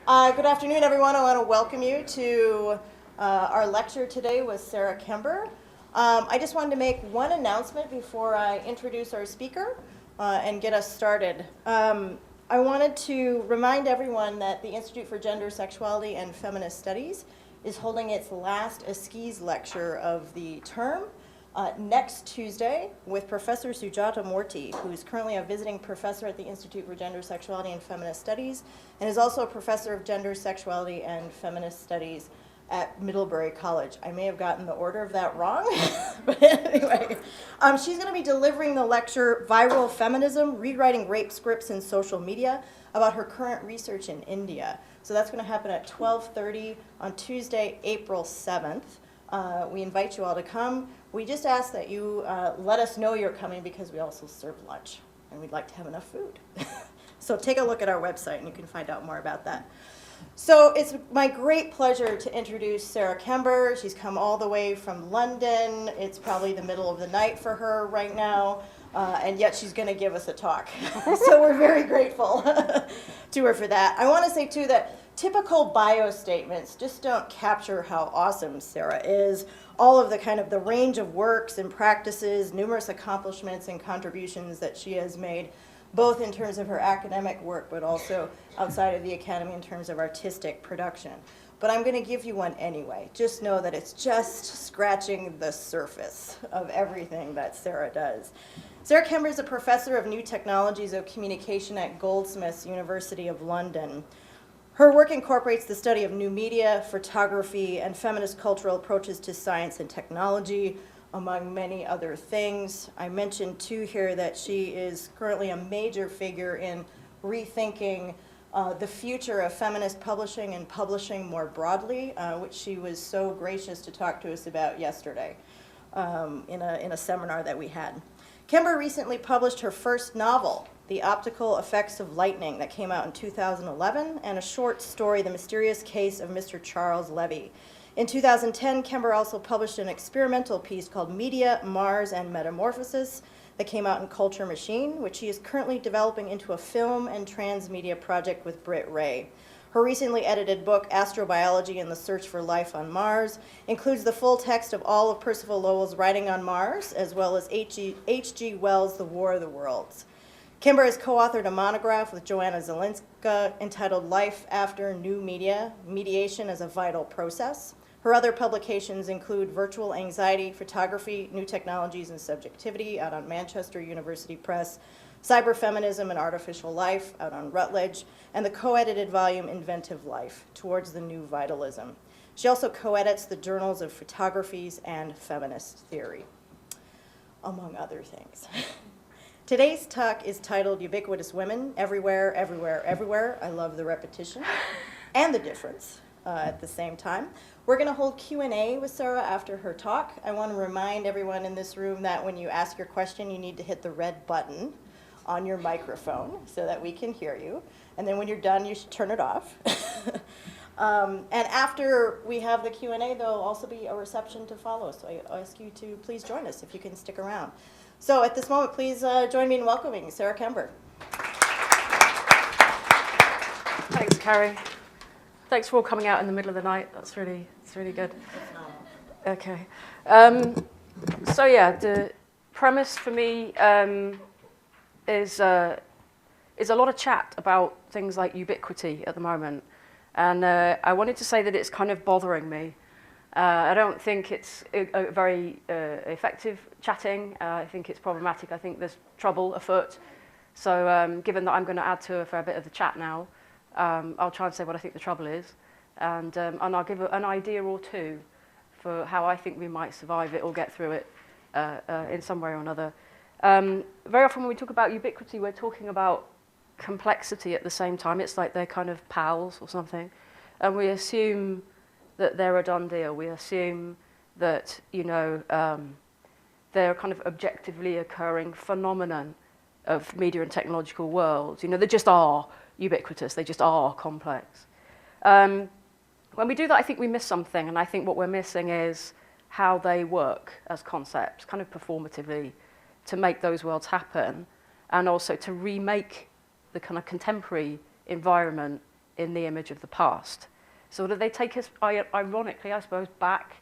Good afternoon, everyone. I want to welcome you to our lecture today with Sarah Kember. I just wanted to make one announcement before I introduce our speaker and get us started. I wanted to remind everyone that the Institute for Gender, Sexuality, and Feminist Studies is holding its last Askies lecture of the term next Tuesday with Professor Sujata Murthy, who is currently a visiting professor at the Institute for Gender, Sexuality, and Feminist Studies, and is also a professor of Gender, Sexuality, and Feminist Studies at Middlebury College. I may have gotten the order of that wrong, but anyway. She's going to be delivering the lecture, Viral Feminism, Rewriting Rape Scripts in Social Media, about her current research in India. So that's going to happen at 12:30 on Tuesday, April 7th. We invite you all to come. We just ask that you let us know you're coming because we also serve lunch, and we'd like to have enough food. So take a look at our website, and you can find out more about that. So it's my great pleasure to introduce Sarah Kember. She's come all the way from London. It's probably the middle of the night for her right now, and yet she's going to give us a talk. So we're very grateful to her for that. I want to say, too, that typical bio statements just don't capture how awesome Sarah is. All of the range of works and practices, numerous accomplishments and contributions that she has made, both in terms of her academic work, but also outside of the academy in terms of artistic production. But I'm going to give you one anyway. Just know that it's just scratching the surface of everything that Sarah does. Sarah Kember is a professor of new technologies of communication at Goldsmiths, University of London. Her work incorporates the study of new media, photography, and feminist cultural approaches to science and technology, among many other things. I mentioned, too, here that she is currently a major figure in rethinking the future of feminist publishing and publishing more broadly, which she was so gracious to talk to us about yesterday in a seminar that we had. Kember recently published her first novel, The Optical Effects of Lightning, that came out in 2011, and a short story, The Mysterious Case of Mr. Charles Levy. In 2010, Kember also published an experimental piece called Media, Mars, and Metamorphosis that came out in Culture Machine, which she is currently developing into a film and transmedia project with Britt Ray. Her recently edited book, Astrobiology and the Search for Life on Mars, includes the full text of all of Percival Lowell's writing on Mars, as well as H.G. Wells' The War of the Worlds. Kember has co-authored a monograph with Joanna Zelinska entitled Life After New Media, Mediation as a Vital Process. Her other publications include Virtual Anxiety, Photography, New Technologies and Subjectivity, out on Manchester University Press, Cyberfeminism and Artificial Life, out on Routledge, and the co-edited volume Inventive Life, Towards the New Vitalism. She also co-edits the journals of Photographies and Feminist Theory, among other things. Today's talk is titled Ubiquitous Women, Everywhere, Everywhere, Everywhere. I love the repetition and the difference at the same time. We're going to hold Q&A with Sarah after her talk. I want to remind everyone in this room that when you ask your question, you need to hit the red button on your microphone so that we can hear you. And then when you're done, you should turn it off. And after we have the Q&A, there'll also be a reception to follow. So I ask you to please join us if you can stick around. So at this moment, please join me in welcoming Sarah Kember. Thanks, Carrie. Thanks for all coming out in the middle of the night. It's really good. Okay. So yeah, the premise for me is a lot of chat about things like ubiquity at the moment, and I wanted to say that it's kind of bothering me. I don't think it's a very effective chatting. I think it's problematic. I think there's trouble afoot. So given that I'm going to add to a fair bit of the chat now, I'll try and say what I think the trouble is, and I'll give an idea or two for how I think we might survive it or get through it in some way or another. Very often when we talk about ubiquity, we're talking about complexity at the same time. It's like they're kind of pals or something, and we assume that they're a done deal. We assume that, they're kind of objectively occurring phenomenon of media and technological worlds. They just are ubiquitous. They just are complex. When we do that, I think we miss something, and I think what we're missing is how they work as concepts, kind of performatively, to make those worlds happen, and also to remake the kind of contemporary environment in the image of the past. So that they take us, ironically, I suppose, back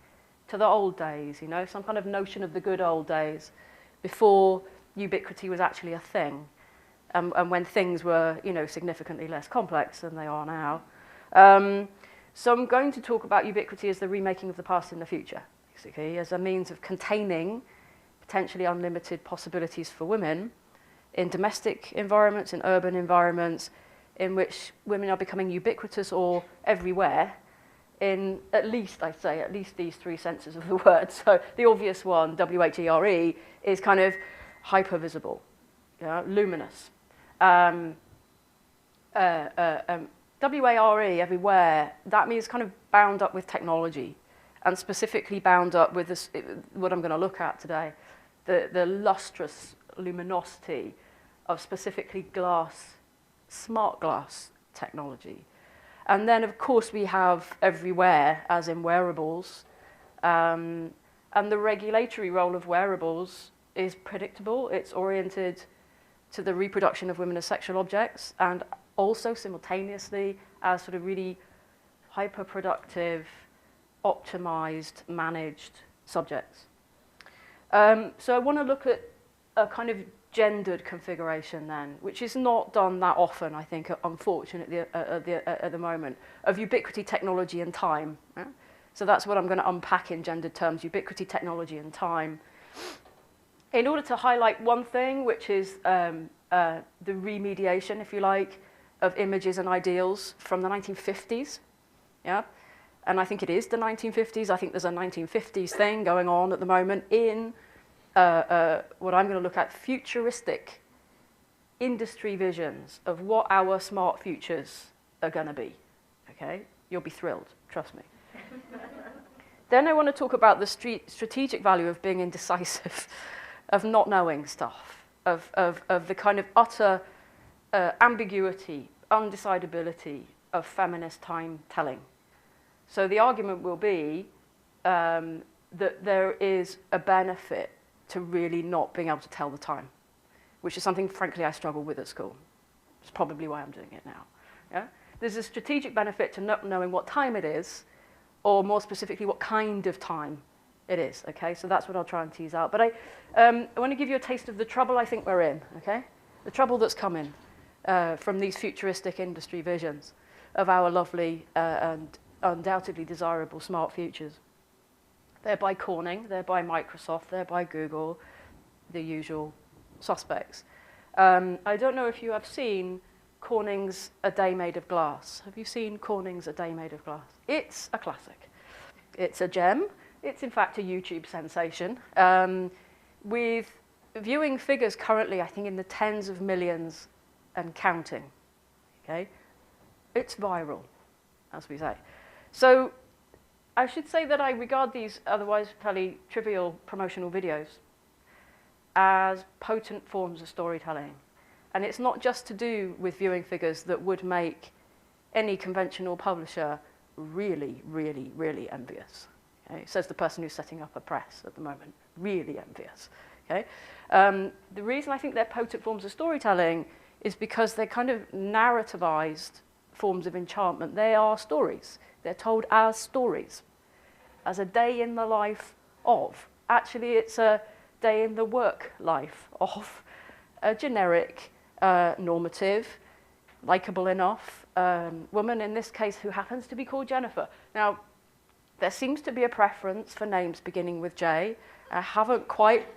to the old days, you know, some kind of notion of the good old days before ubiquity was actually a thing, and when things were, you know, significantly less complex than they are now. So I'm going to talk about ubiquity as the remaking of the past in the future, basically, as a means of containing potentially unlimited possibilities for women in domestic environments, in urban environments, in which women are becoming ubiquitous or everywhere in at least these three senses of the word. So the obvious one, W-H-E-R-E, is kind of hypervisible, you know, luminous. W-A-R-E, everywhere, that means kind of bound up with technology, and specifically bound up with this, what I'm going to look at today, the lustrous luminosity of specifically glass, smart glass technology. And then, of course, we have everywhere, as in wearables. And the regulatory role of wearables is predictable. It's oriented to the reproduction of women as sexual objects, and also simultaneously as sort of really hyper-productive, optimized, managed subjects. So I want to look at a kind of gendered configuration then, which is not done that often, I think, unfortunately, at the moment, of ubiquity, technology, and time. Yeah? So that's what I'm going to unpack in gendered terms, ubiquity, technology, and time. In order to highlight one thing, which is the remediation, if you like, of images and ideals from the 1950s. Yeah? And I think it is the 1950s. I think there's a 1950s thing going on at the moment in what I'm going to look at, futuristic industry visions of what our smart futures are going to be. Okay? You'll be thrilled, trust me. Then I want to talk about the strategic value of being indecisive, of not knowing stuff, of the kind of utter ambiguity, undecidability of feminist time telling. So the argument will be that there is a benefit to really not being able to tell the time, which is something, frankly, I struggle with at school. It's probably why I'm doing it now. Yeah? There's a strategic benefit to not knowing what time it is, or more specifically, what kind of time it is. Okay, so that's what I'll try and tease out. But I want to give you a taste of the trouble I think we're in. Okay, the trouble that's coming from these futuristic industry visions of our lovely and undoubtedly desirable smart futures. They're by Corning, they're by Microsoft, they're by Google, the usual suspects. I don't know if you have seen Corning's A Day Made of Glass. Have you seen Corning's A Day Made of Glass? It's a classic. It's a gem. It's in fact a YouTube sensation. With viewing figures currently, I think, in the tens of millions and counting. Okay? It's viral, as we say. So I should say that I regard these otherwise fairly trivial promotional videos as potent forms of storytelling. And it's not just to do with viewing figures that would make any conventional publisher really, really, really envious. Okay? Says the person who's setting up a press at the moment. Really envious. Okay? The reason I think they're potent forms of storytelling is because they're kind of narrativized forms of enchantment. They are stories. They're told as stories, as a day in the life of. Actually, it's a day in the work life of a generic, normative, likable enough woman, in this case, who happens to be called Jennifer. Now, there seems to be a preference for names beginning with J. I haven't quite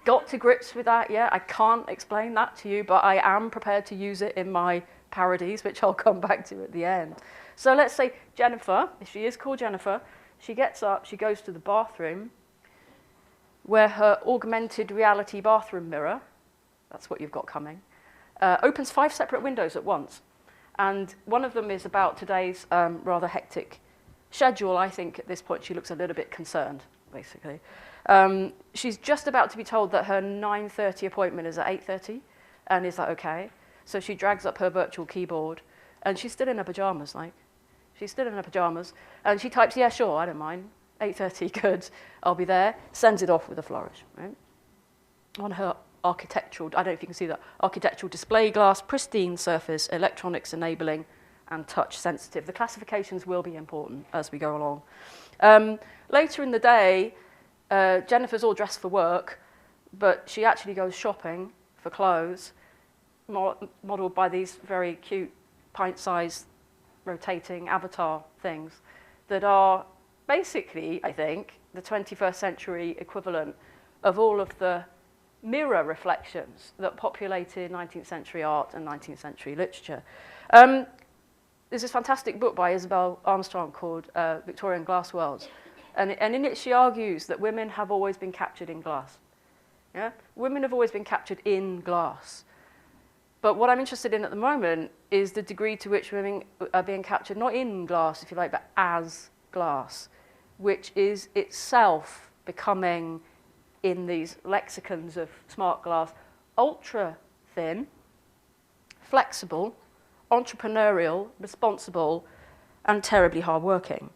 got to grips with that yet. I can't explain that to you, but I am prepared to use it in my parodies, which I'll come back to at the end. So let's say Jennifer, if she is called Jennifer, she gets up, she goes to the bathroom, where her augmented reality bathroom mirror, that's what you've got coming, opens 5 separate windows at once. And one of them is about today's rather hectic schedule. I think at this point she looks a little bit concerned, basically. She's just about to be told that her 9:30 appointment is at 8:30, and is that okay? So she drags up her virtual keyboard, and she's still in her pajamas, like. She's still in her pajamas, and she types, yeah, sure, I don't mind. 8:30, good, I'll be there. Sends it off with a flourish, right? On her architectural, I don't know if you can see that, architectural display glass, pristine surface, electronics enabling and touch sensitive. The classifications will be important as we go along. Later in the day, Jennifer's all dressed for work, but she actually goes shopping for clothes, modeled by these very cute pint-sized rotating avatar things that are basically, I think, the 21st century equivalent of all of the mirror reflections that populated 19th century art and 19th century literature. There's this fantastic book by Isabel Armstrong called Victorian Glass Worlds, and in it she argues that women have always been captured in glass. Yeah? Women have always been captured in glass. But what I'm interested in at the moment is the degree to which women are being captured, not in glass, if you like, but as glass, which is itself becoming, in these lexicons of smart glass, ultra thin, flexible, entrepreneurial, responsible, and terribly hardworking.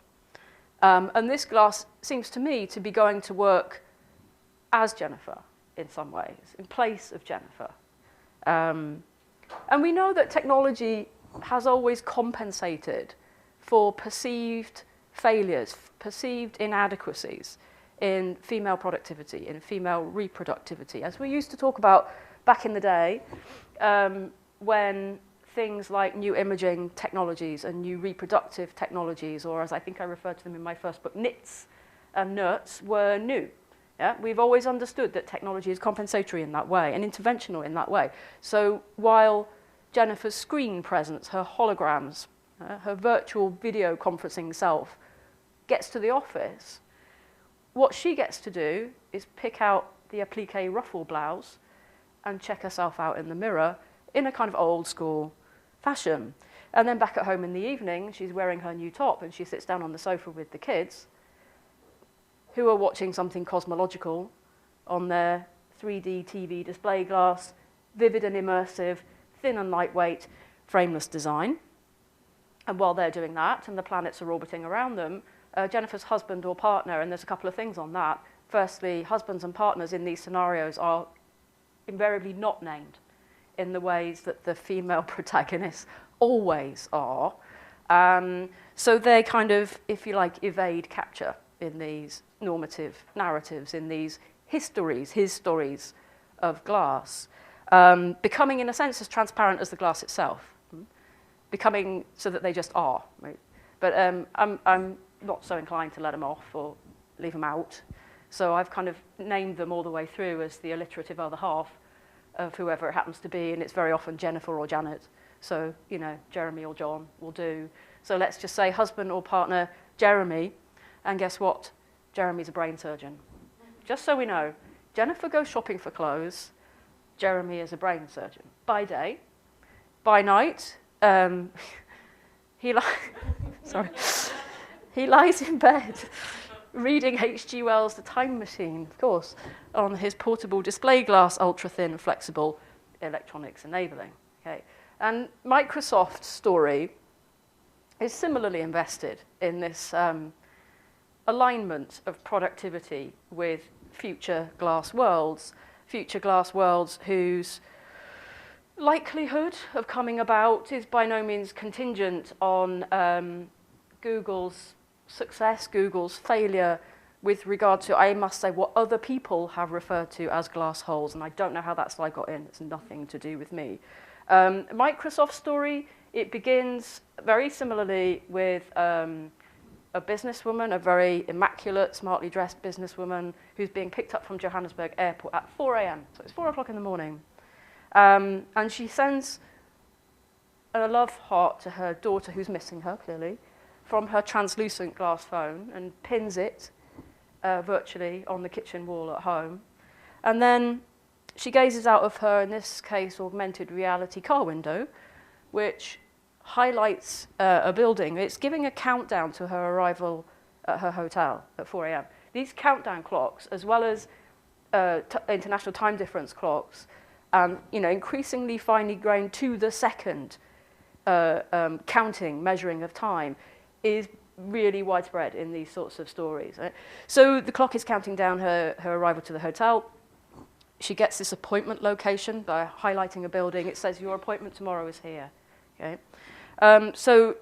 And this glass seems to me to be going to work as Jennifer in some ways, in place of Jennifer. And we know that technology has always compensated for perceived failures, perceived inadequacies in female productivity, in female reproductivity, as we used to talk about back in the day, when things like new imaging technologies and new reproductive technologies, or as I think I referred to them in my first book, NITs and NERTs, were new. Yeah? We've always understood that technology is compensatory in that way and interventional in that way. So while Jennifer's screen presence, her holograms, her virtual video conferencing self gets to the office, what she gets to do is pick out the applique ruffle blouse and check herself out in the mirror in a kind of old school fashion. And then back at home in the evening, she's wearing her new top and she sits down on the sofa with the kids who are watching something cosmological on their 3D TV display glass, vivid and immersive, thin and lightweight, frameless design. And while they're doing that and the planets are orbiting around them, Jennifer's husband or partner, and there's a couple of things on that. Firstly, husbands and partners in these scenarios are invariably not named in the ways that the female protagonists always are. So they kind of, if you like, evade capture in these normative narratives, in these histories, his stories of glass, becoming in a sense as transparent as the glass itself, becoming so that they just are. Right? But I'm not so inclined to let them off or leave them out. So I've kind of named them all the way through as the alliterative other half of whoever it happens to be, and it's very often Jennifer or Janet. So, you know, Jeremy or John will do. So let's just say husband or partner, Jeremy, and guess what? Jeremy's a brain surgeon. Just so we know, Jennifer goes shopping for clothes, Jeremy is a brain surgeon. By day, by night, he lies in bed reading H.G. Wells' The Time Machine, of course, on his portable display glass, ultra-thin, flexible, electronics enabling. Okay. And Microsoft's story is similarly invested in this alignment of productivity with future glass worlds whose likelihood of coming about is by no means contingent on Google's success, Google's failure with regard to, I must say, what other people have referred to as glass holes, and I don't know how that slide got in. It's nothing to do with me. Microsoft's story, it begins very similarly with a businesswoman, a very immaculate, smartly dressed businesswoman who's being picked up from Johannesburg Airport at 4 a.m. So it's 4 o'clock in the morning. And she sends a love heart to her daughter, who's missing her, clearly, from her translucent glass phone and pins it virtually on the kitchen wall at home. And then she gazes out of her, in this case, augmented reality car window, which highlights a building. It's giving a countdown to her arrival at her hotel at 4 a.m. These countdown clocks, as well as international time difference clocks, and increasingly finely grained to the second counting, measuring of time, is really widespread in these sorts of stories. Right? So the clock is counting down her arrival to the hotel. She gets this appointment location by highlighting a building. It says, your appointment tomorrow is here. Okay? So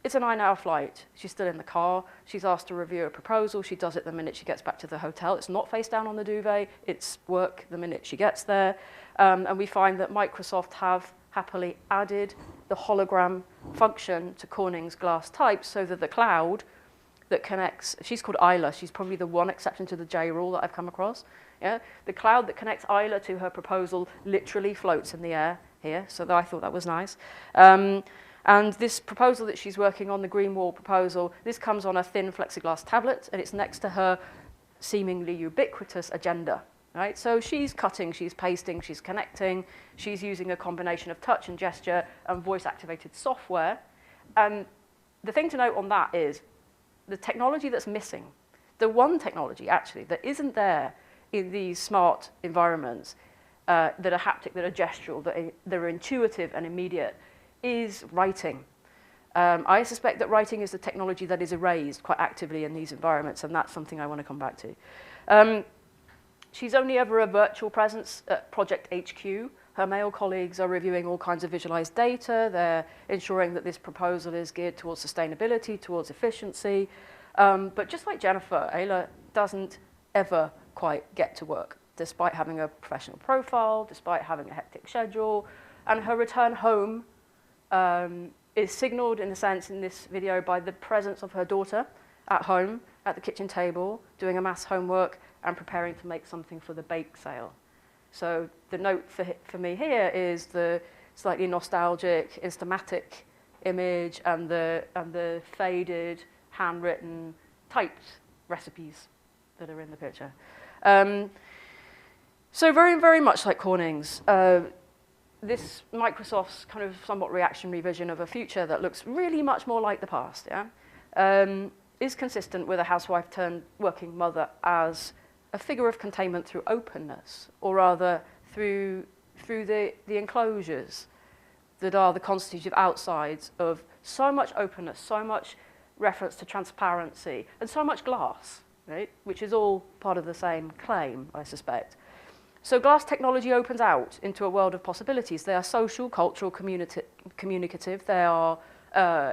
it's a 9-hour flight. She's still in the car. She's asked to review a proposal. She does it the minute she gets back to the hotel. It's not face down on the duvet. It's work the minute she gets there. And we find that Microsoft have happily added the hologram function to Corning's glass type so that the cloud that connects, she's called Isla, she's probably the one exception to the J rule that I've come across. Yeah? The cloud that connects Isla to her proposal literally floats in the air here, so I thought that was nice. And this proposal that she's working on, the green wall proposal, this comes on a thin plexiglass tablet, and it's next to her seemingly ubiquitous agenda. Right? So she's cutting, she's pasting, she's connecting, she's using a combination of touch and gesture and voice-activated software. And the thing to note on that is the technology that's missing, the one technology actually that isn't there in these smart environments that are haptic, that are gestural, that are intuitive and immediate, is writing. I suspect that writing is the technology that is erased quite actively in these environments, and that's something I want to come back to. She's only ever a virtual presence at Project HQ. Her male colleagues are reviewing all kinds of visualized data. They're ensuring that this proposal is geared towards sustainability, towards efficiency. But just like Jennifer, Ayla doesn't ever quite get to work, despite having a professional profile, despite having a hectic schedule. And her return home is signaled, in a sense, in this video by the presence of her daughter at home, at the kitchen table, doing a maths homework and preparing to make something for the bake sale. So the note for me here is the slightly nostalgic, instamatic image and the faded, handwritten, typed recipes that are in the picture. So very, very much like Corning's, this Microsoft's kind of somewhat reactionary vision of a future that looks really much more like the past, is consistent with a housewife turned working mother as a figure of containment through openness, or rather through the enclosures that are the constitutive outsides of so much openness, so much reference to transparency, and so much glass, right? Which is all part of the same claim, I suspect. So glass technology opens out into a world of possibilities. They are social, cultural, communicative, they are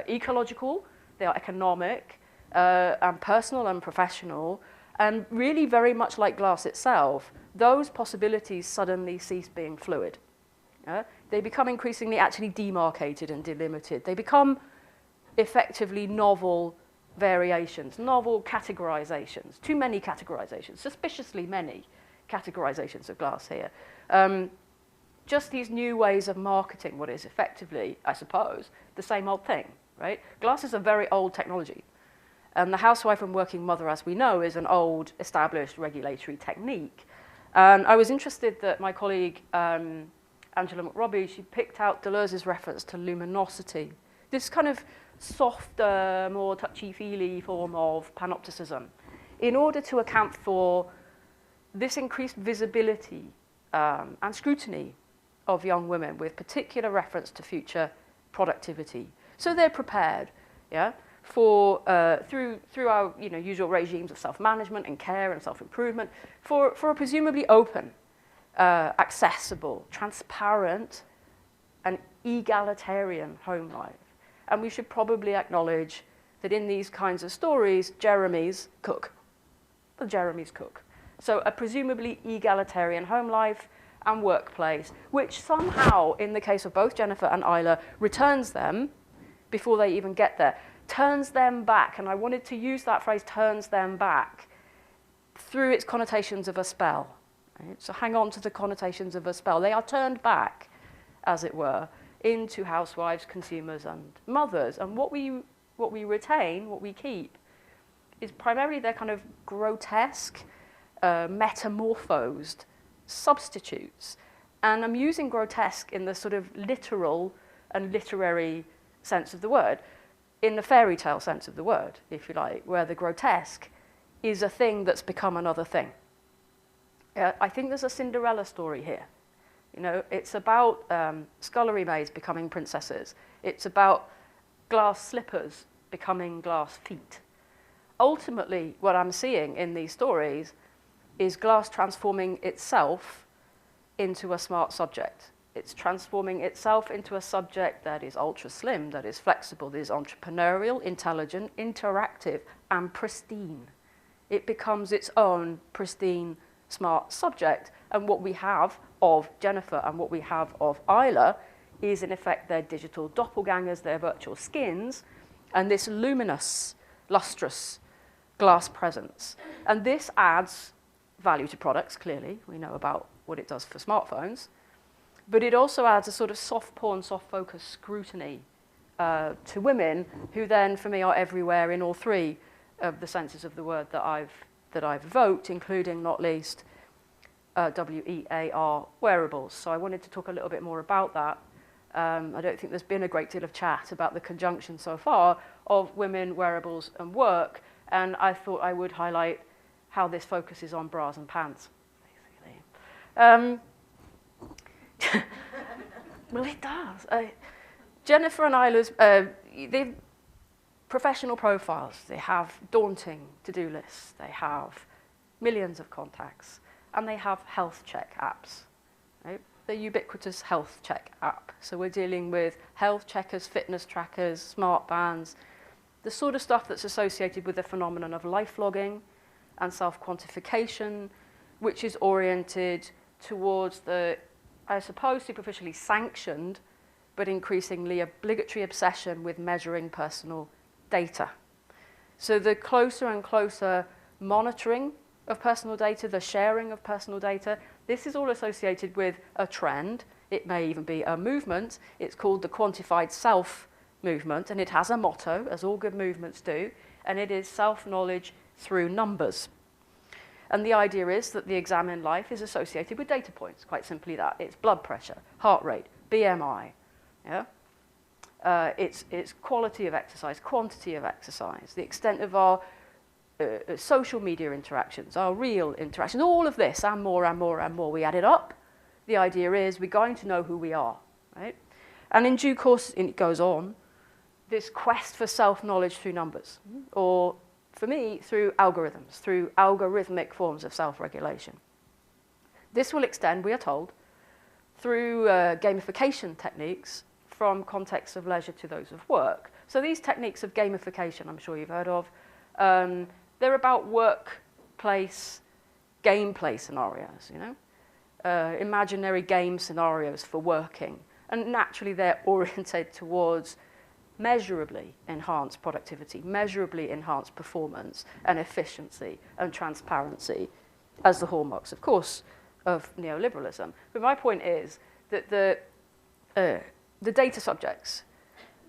ecological, they are economic, and personal and professional, and really very much like glass itself, those possibilities suddenly cease being fluid. They become increasingly actually demarcated and delimited. They become effectively novel variations, novel categorizations, too many categorizations, suspiciously many categorizations of glass here. Just these new ways of marketing what is effectively, I suppose, the same old thing, right? Glass is a very old technology. And the housewife and working mother, as we know, is an old, established regulatory technique. And I was interested that my colleague, Angela McRobbie, she picked out Deleuze's reference to luminosity, this kind of softer, more touchy-feely form of panopticism, in order to account for this increased visibility and scrutiny of young women with particular reference to future productivity. So they're prepared, for through our usual regimes of self-management and care and self-improvement for a presumably open, accessible, transparent, and egalitarian home life. And we should probably acknowledge that in these kinds of stories, Jeremy's cook. The Jeremy's cook. So a presumably egalitarian home life and workplace, which somehow, in the case of both Jennifer and Isla, returns them before they even get there, turns them back, and I wanted to use that phrase, turns them back, through its connotations of a spell. Right? So hang on to the connotations of a spell. They are turned back, as it were, into housewives, consumers, and mothers. And what we retain, what we keep, is primarily their kind of grotesque, metamorphosed substitutes. And I'm using grotesque in the sort of literal and literary sense of the word, in the fairy tale sense of the word, if you like, where the grotesque is a thing that's become another thing. I think there's a Cinderella story here. It's about scullery maids becoming princesses. It's about glass slippers becoming glass feet. Ultimately, what I'm seeing in these stories is glass transforming itself into a smart subject. It's transforming itself into a subject that is ultra slim, that is flexible, that is entrepreneurial, intelligent, interactive, and pristine. It becomes its own pristine, smart subject. And what we have of Jennifer and what we have of Isla is, in effect, their digital doppelgangers, their virtual skins, and this luminous, lustrous glass presence. And this adds value to products, clearly. We know about what it does for smartphones. But it also adds a sort of soft porn, soft focus scrutiny to women who then, for me, are everywhere in all three of the senses of the word that I've evoked, including, not least, WEAR, wearables. So I wanted to talk a little bit more about that. I don't think there's been a great deal of chat about the conjunction so far of women, wearables, and work, and I thought I would highlight how this focuses on bras and pants, basically. Well, it does. Jennifer and Isla's, they've professional profiles. They have daunting to-do lists. They have millions of contacts. And they have health check apps. Right? The Ubiquitous health check app. So we're dealing with health checkers, fitness trackers, smart bands, the sort of stuff that's associated with the phenomenon of life logging and self-quantification, which is oriented towards the, I suppose, superficially sanctioned, but increasingly obligatory obsession with measuring personal data. So the closer and closer monitoring of personal data, the sharing of personal data, this is all associated with a trend. It may even be a movement. It's called the quantified self movement, and it has a motto, as all good movements do, and it is self-knowledge through numbers. And the idea is that the exam in life is associated with data points, quite simply that. It's blood pressure, heart rate, BMI. Yeah? It's quality of exercise, quantity of exercise, the extent of our social media interactions, our real interactions, all of this and more and more and more. We add it up. The idea is we're going to know who we are, right? And in due course, it goes on, this quest for self-knowledge through numbers, or for me, through algorithms, through algorithmic forms of self-regulation. This will extend, we are told, through gamification techniques from contexts of leisure to those of work. So these techniques of gamification, I'm sure you've heard of, they're about workplace, gameplay scenarios, you know? Imaginary game scenarios for working. And naturally, they're oriented towards measurably enhanced productivity, measurably enhanced performance and efficiency and transparency as the hallmarks, of course, of neoliberalism. But my point is that the data subjects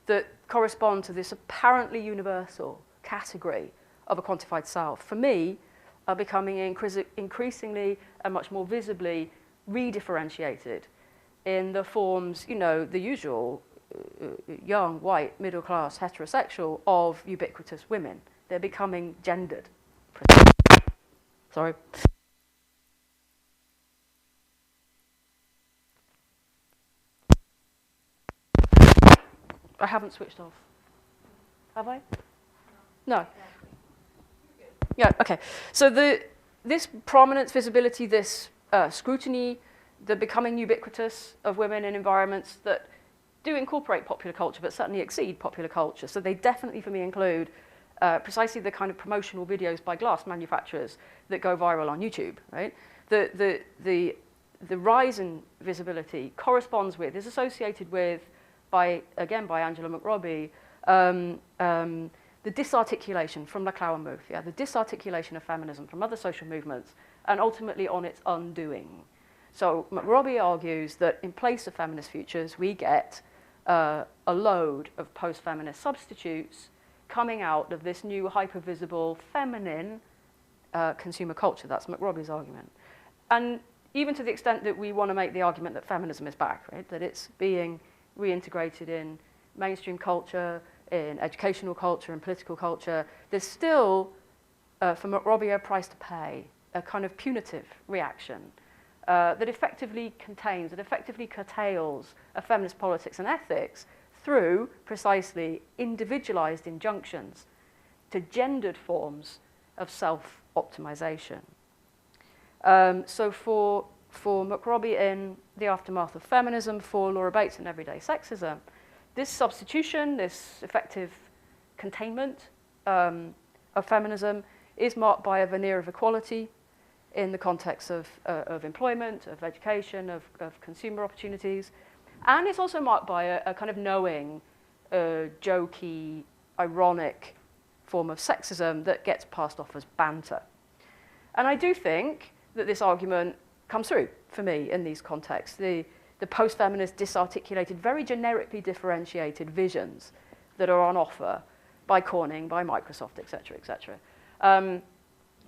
that correspond to this apparently universal category of a quantified self, for me, are becoming increasingly and much more visibly redifferentiated in the forms, you know, the usual young, white, middle-class, heterosexual of ubiquitous women. They're becoming gendered. Sorry. I haven't switched off. Have I? No. Yeah, okay. So this prominence, visibility, this scrutiny, the becoming ubiquitous of women in environments that do incorporate popular culture, but certainly exceed popular culture. So they definitely, for me, include precisely the kind of promotional videos by glass manufacturers that go viral on YouTube, right? The rise in visibility corresponds with, is associated with, by Angela McRobbie, the disarticulation from the Klauer Move, yeah, the disarticulation of feminism from other social movements, and ultimately on its undoing. So McRobbie argues that in place of feminist futures, we get a load of post-feminist substitutes coming out of this new hypervisible feminine consumer culture. That's McRobbie's argument. And even to the extent that we want to make the argument that feminism is back, right? That it's being reintegrated in mainstream culture, in educational culture, in political culture, there's still, for McRobbie, a price to pay, a kind of punitive reaction that effectively contains, that effectively curtails a feminist politics and ethics through precisely individualized injunctions to gendered forms of self-optimization. So for for McRobbie in The Aftermath of Feminism, for Laura Bates in Everyday Sexism, this substitution, this effective containment of feminism is marked by a veneer of equality in the context of employment, of education, of consumer opportunities. And it's also marked by a kind of knowing, jokey, ironic form of sexism that gets passed off as banter. And I do think that this argument comes through for me in these contexts. The post-feminist, disarticulated, very generically differentiated visions that are on offer by Corning, by Microsoft, et cetera, et cetera.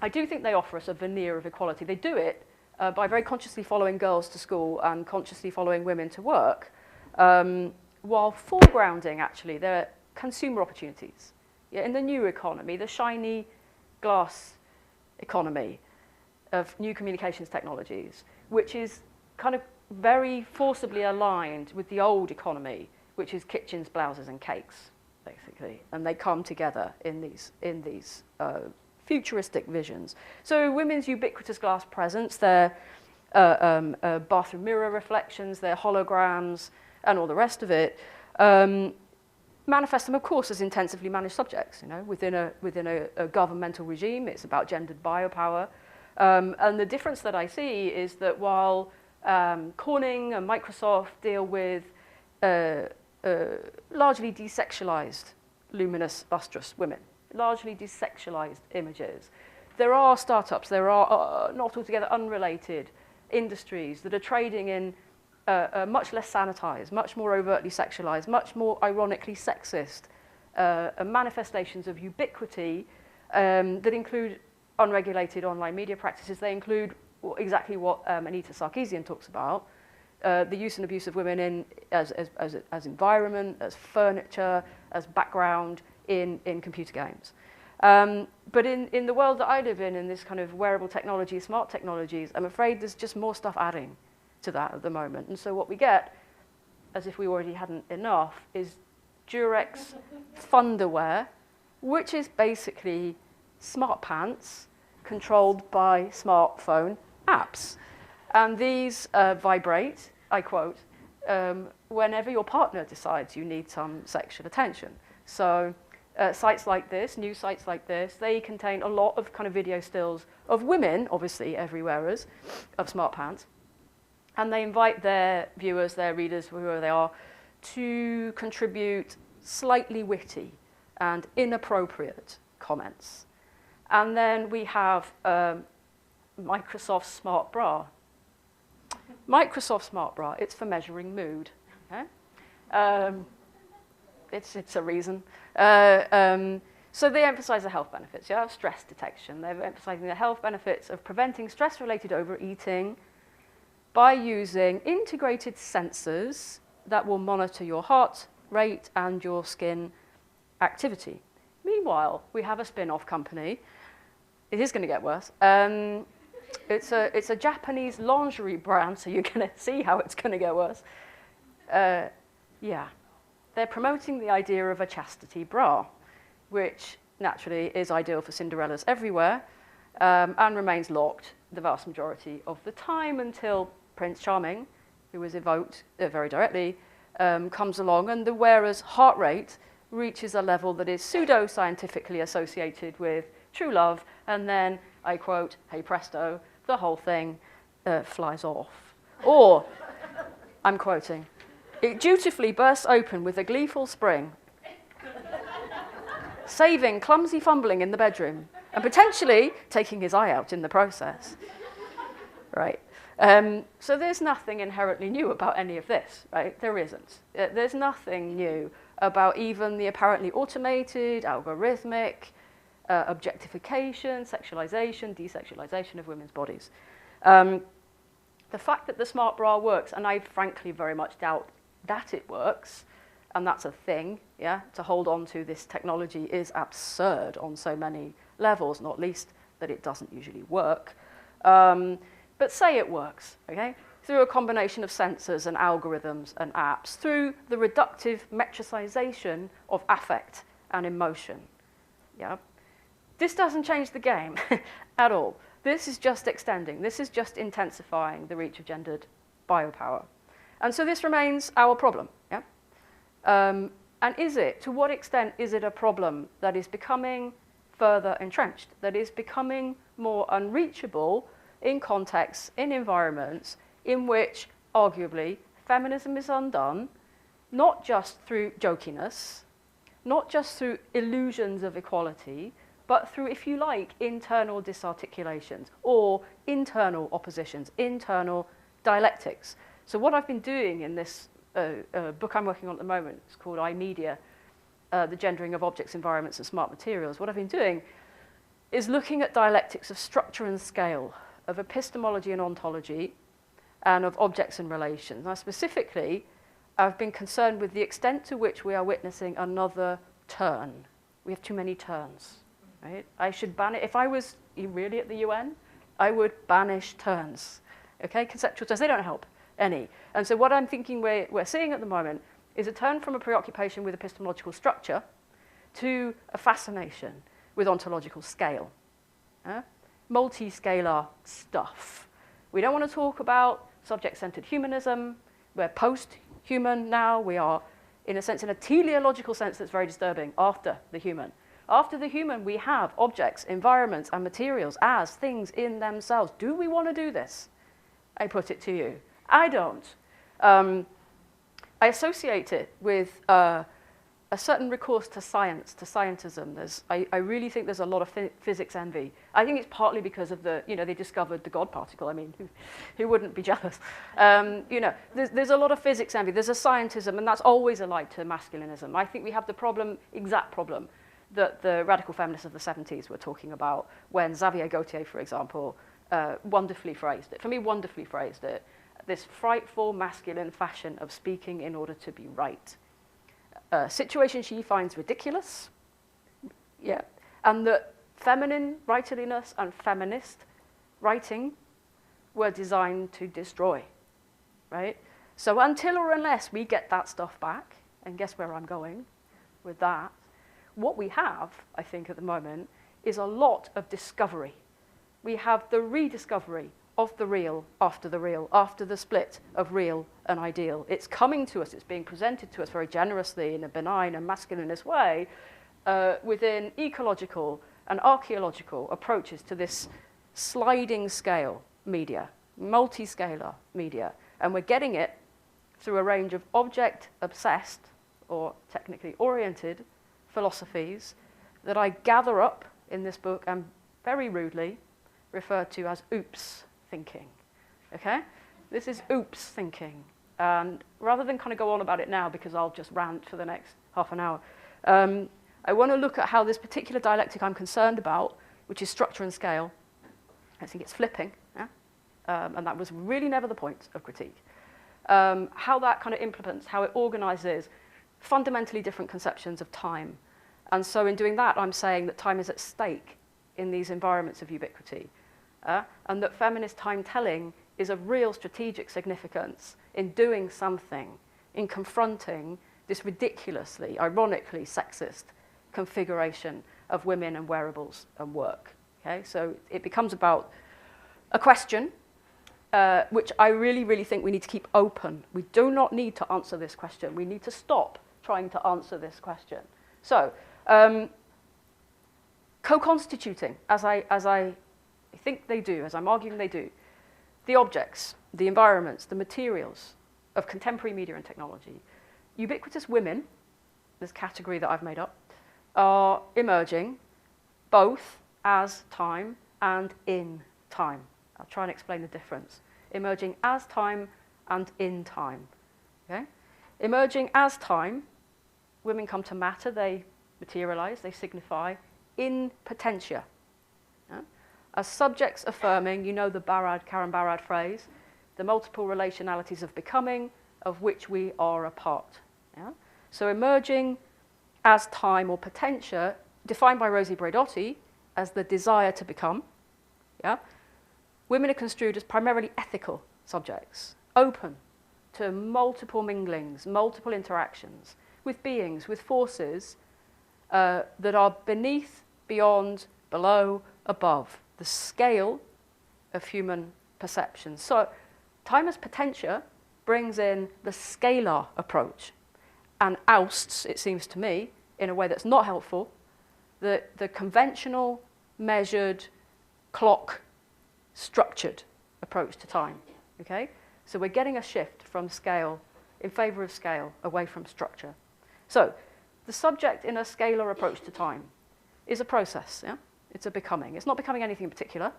I do think they offer us a veneer of equality. They do it by very consciously following girls to school and consciously following women to work, while foregrounding, actually, their consumer opportunities. Yeah, in the new economy, the shiny glass economy of new communications technologies, which is kind of very forcibly aligned with the old economy, which is kitchens, blouses, and cakes, basically. And they come together in these futuristic visions. So women's ubiquitous glass presence, their bathroom mirror reflections, their holograms, and all the rest of it, manifest them, of course, as intensively managed subjects. You know, within a governmental regime, it's about gendered biopower. And the difference that I see is that while Corning and Microsoft deal with largely desexualized, luminous, lustrous women, largely desexualized images, there are startups, there are not altogether unrelated industries that are trading in much less sanitized, much more overtly sexualized, much more ironically sexist manifestations of ubiquity that include unregulated online media practices. They include exactly what Anita Sarkeesian talks about, the use and abuse of women as environment, as furniture, as background in computer games. But in the world that I live in this kind of wearable technology, smart technologies, I'm afraid there's just more stuff adding to that at the moment. And so what we get, as if we already hadn't enough, is Durex Thunderwear, which is basically smart pants controlled by smartphone apps. And these vibrate, I quote, whenever your partner decides you need some sexual attention. So sites like this, news sites like this, they contain a lot of kind of video stills of women, obviously everywearers, of smart pants. And they invite their viewers, their readers, whoever they are, to contribute slightly witty and inappropriate comments. And then we have Microsoft Smart Bra. Microsoft Smart Bra, it's for measuring mood. Okay? It's a reason. So they emphasize the health benefits, yeah, of stress detection. They're emphasizing the health benefits of preventing stress-related overeating by using integrated sensors that will monitor your heart rate and your skin activity. Meanwhile, we have a spin-off company. It is going to get worse. It's a Japanese lingerie brand, so you're going to see how it's going to get worse. Yeah. They're promoting the idea of a chastity bra, which naturally is ideal for Cinderella's everywhere, and remains locked the vast majority of the time until Prince Charming, who was evoked very directly, comes along, and the wearer's heart rate reaches a level that is pseudo-scientifically associated with true love, and then, I quote, hey presto, the whole thing flies off. Or, I'm quoting, it dutifully bursts open with a gleeful spring, saving clumsy fumbling in the bedroom, and potentially taking his eye out in the process. Right. So there's nothing inherently new about any of this, right? There isn't. There's nothing new about even the apparently automated, algorithmic, objectification, sexualization, desexualization of women's bodies. The fact that the smart bra works, and I frankly very much doubt that it works, and that's a thing, yeah? To hold on to this technology is absurd on so many levels, not least that it doesn't usually work. But say it works, okay? Through a combination of sensors and algorithms and apps, through the reductive metricization of affect and emotion, yeah? This doesn't change the game at all. This is just extending. This is just intensifying the reach of gendered biopower. And so this remains our problem. Yeah? And to what extent is it a problem that is becoming further entrenched, that is becoming more unreachable in contexts, in environments in which, arguably, feminism is undone, not just through jokiness, not just through illusions of equality, but through, if you like, internal disarticulations or internal oppositions, internal dialectics. So what I've been doing in this book I'm working on at the moment, it's called iMedia, The Gendering of Objects, Environments and Smart Materials. What I've been doing is looking at dialectics of structure and scale, of epistemology and ontology, and of objects and relations. Now, specifically, I've been concerned with the extent to which we are witnessing another turn. We have too many turns, right? I should ban it. If I was really at the UN, I would banish turns, okay? Conceptual turns, they don't help any. And so what I'm thinking we're seeing at the moment is a turn from a preoccupation with epistemological structure to a fascination with ontological scale, multi-scalar stuff. We don't want to talk about subject-centered humanism. We're post-human now. We are, in a sense, in a teleological sense that's very disturbing, after the human. After the human, we have objects, environments, and materials as things in themselves. Do we want to do this? I put it to you. I don't. I associate it with a certain recourse to science, to scientism. I really think there's a lot of physics envy. I think it's partly because of they discovered the God particle. I mean, who wouldn't be jealous? There's a lot of physics envy. There's a scientism, and that's always allied to masculinism. I think we have the exact problem that the radical feminists of the 70s were talking about when Xavier Gautier, for example, wonderfully phrased it. For me, wonderfully phrased it. This frightful masculine fashion of speaking in order to be right. A situation she finds ridiculous, yeah, and that feminine writerliness and feminist writing were designed to destroy, right? So until or unless we get that stuff back, and guess where I'm going with that, what we have, I think, at the moment, is a lot of discovery. We have the rediscovery of the real, after the split of real and ideal. It's coming to us, it's being presented to us very generously in a benign and masculinist way within ecological and archaeological approaches to this sliding scale media, multi-scalar media. And we're getting it through a range of object-obsessed or technically oriented philosophies that I gather up in this book and very rudely refer to as oops thinking, okay? This is oops thinking. And rather than kind of go on about it now, because I'll just rant for the next half an hour, I want to look at how this particular dialectic I'm concerned about, which is structure and scale, I think it's flipping, yeah? And that was really never the point of critique. How that kind of implements, how it organizes fundamentally different conceptions of time. And so in doing that, I'm saying that time is at stake in these environments of ubiquity. And that feminist time-telling is of real strategic significance in doing something, in confronting this ridiculously, ironically sexist configuration of women and wearables and work. Okay? So it becomes about a question which I really, really think we need to keep open. We do not need to answer this question. We need to stop trying to answer this question. So, co-constituting, as I think they do, as I'm arguing they do, the objects, the environments, the materials of contemporary media and technology, ubiquitous women, this category that I've made up, are emerging both as time and in time. I'll try and explain the difference. Emerging as time and in time. Okay? Emerging as time, women come to matter, they materialize, they signify in potentia. Yeah? As subjects affirming, you know the Karen Barad phrase, the multiple relationalities of becoming, of which we are a part. Yeah? So emerging as time or potentia, defined by Rosie Braidotti as the desire to become. Yeah? Women are construed as primarily ethical subjects, open to multiple minglings, multiple interactions with beings, with forces that are beneath, beyond, below, above. The scale of human perception. So time as potentia brings in the scalar approach and ousts, it seems to me, in a way that's not helpful, the conventional, measured, clock, structured approach to time, okay? So we're getting a shift from scale in favor of scale, away from structure. So the subject in a scalar approach to time is a process, yeah? It's a becoming. It's not becoming anything in particular.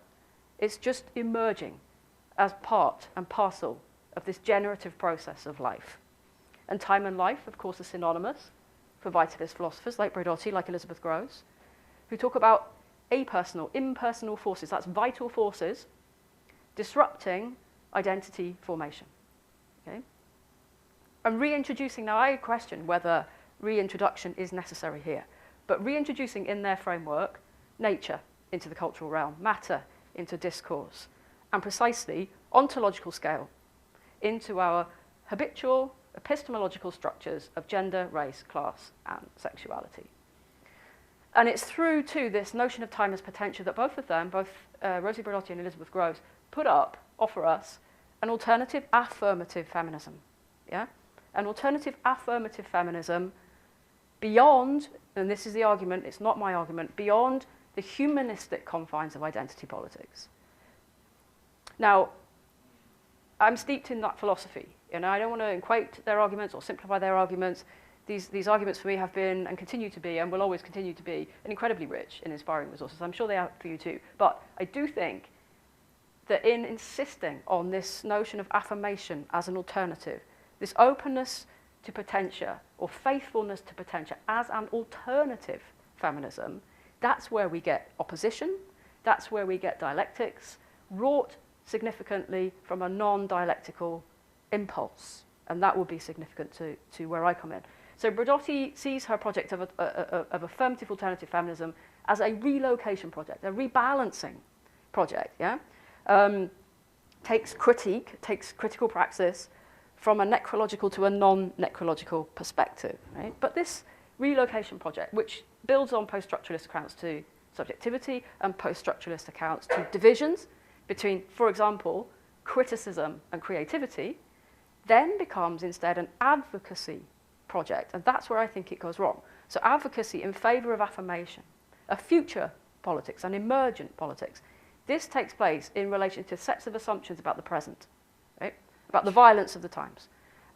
It's just emerging as part and parcel of this generative process of life. And time and life, of course, are synonymous for vitalist philosophers like Bradotti, like Elizabeth Groves, who talk about apersonal, impersonal forces, that's vital forces, disrupting identity formation. Okay? And reintroducing, now I question whether reintroduction is necessary here, but reintroducing in their framework nature into the cultural realm, matter into discourse, and precisely ontological scale into our habitual epistemological structures of gender, race, class, and sexuality. And it's through, too, this notion of time as potential that both of them, both Rosie Bradotti and Elizabeth Groves, offer us an alternative affirmative feminism. Yeah? An alternative affirmative feminism beyond, and this is the argument, it's not my argument, beyond the humanistic confines of identity politics. Now, I'm steeped in that philosophy. You know, I don't want to equate their arguments or simplify their arguments. These arguments for me have been and continue to be and will always continue to be an incredibly rich and inspiring resources. I'm sure they are for you too. But I do think that in insisting on this notion of affirmation as an alternative, this openness to potentia or faithfulness to potentia as an alternative feminism, that's where we get opposition, that's where we get dialectics, wrought significantly from a non-dialectical impulse. And that will be significant to where I come in. So Bradotti sees her project of affirmative alternative feminism as a relocation project, a rebalancing project, yeah? Takes critical praxis from a necrological to a non-necrological perspective, right? But this relocation project, which builds on post-structuralist accounts to subjectivity and post-structuralist accounts to divisions between, for example, criticism and creativity, then becomes instead an advocacy project. And that's where I think it goes wrong. So advocacy in favor of affirmation, a future politics, an emergent politics. This takes place in relation to sets of assumptions about the present, right? About the violence of the times.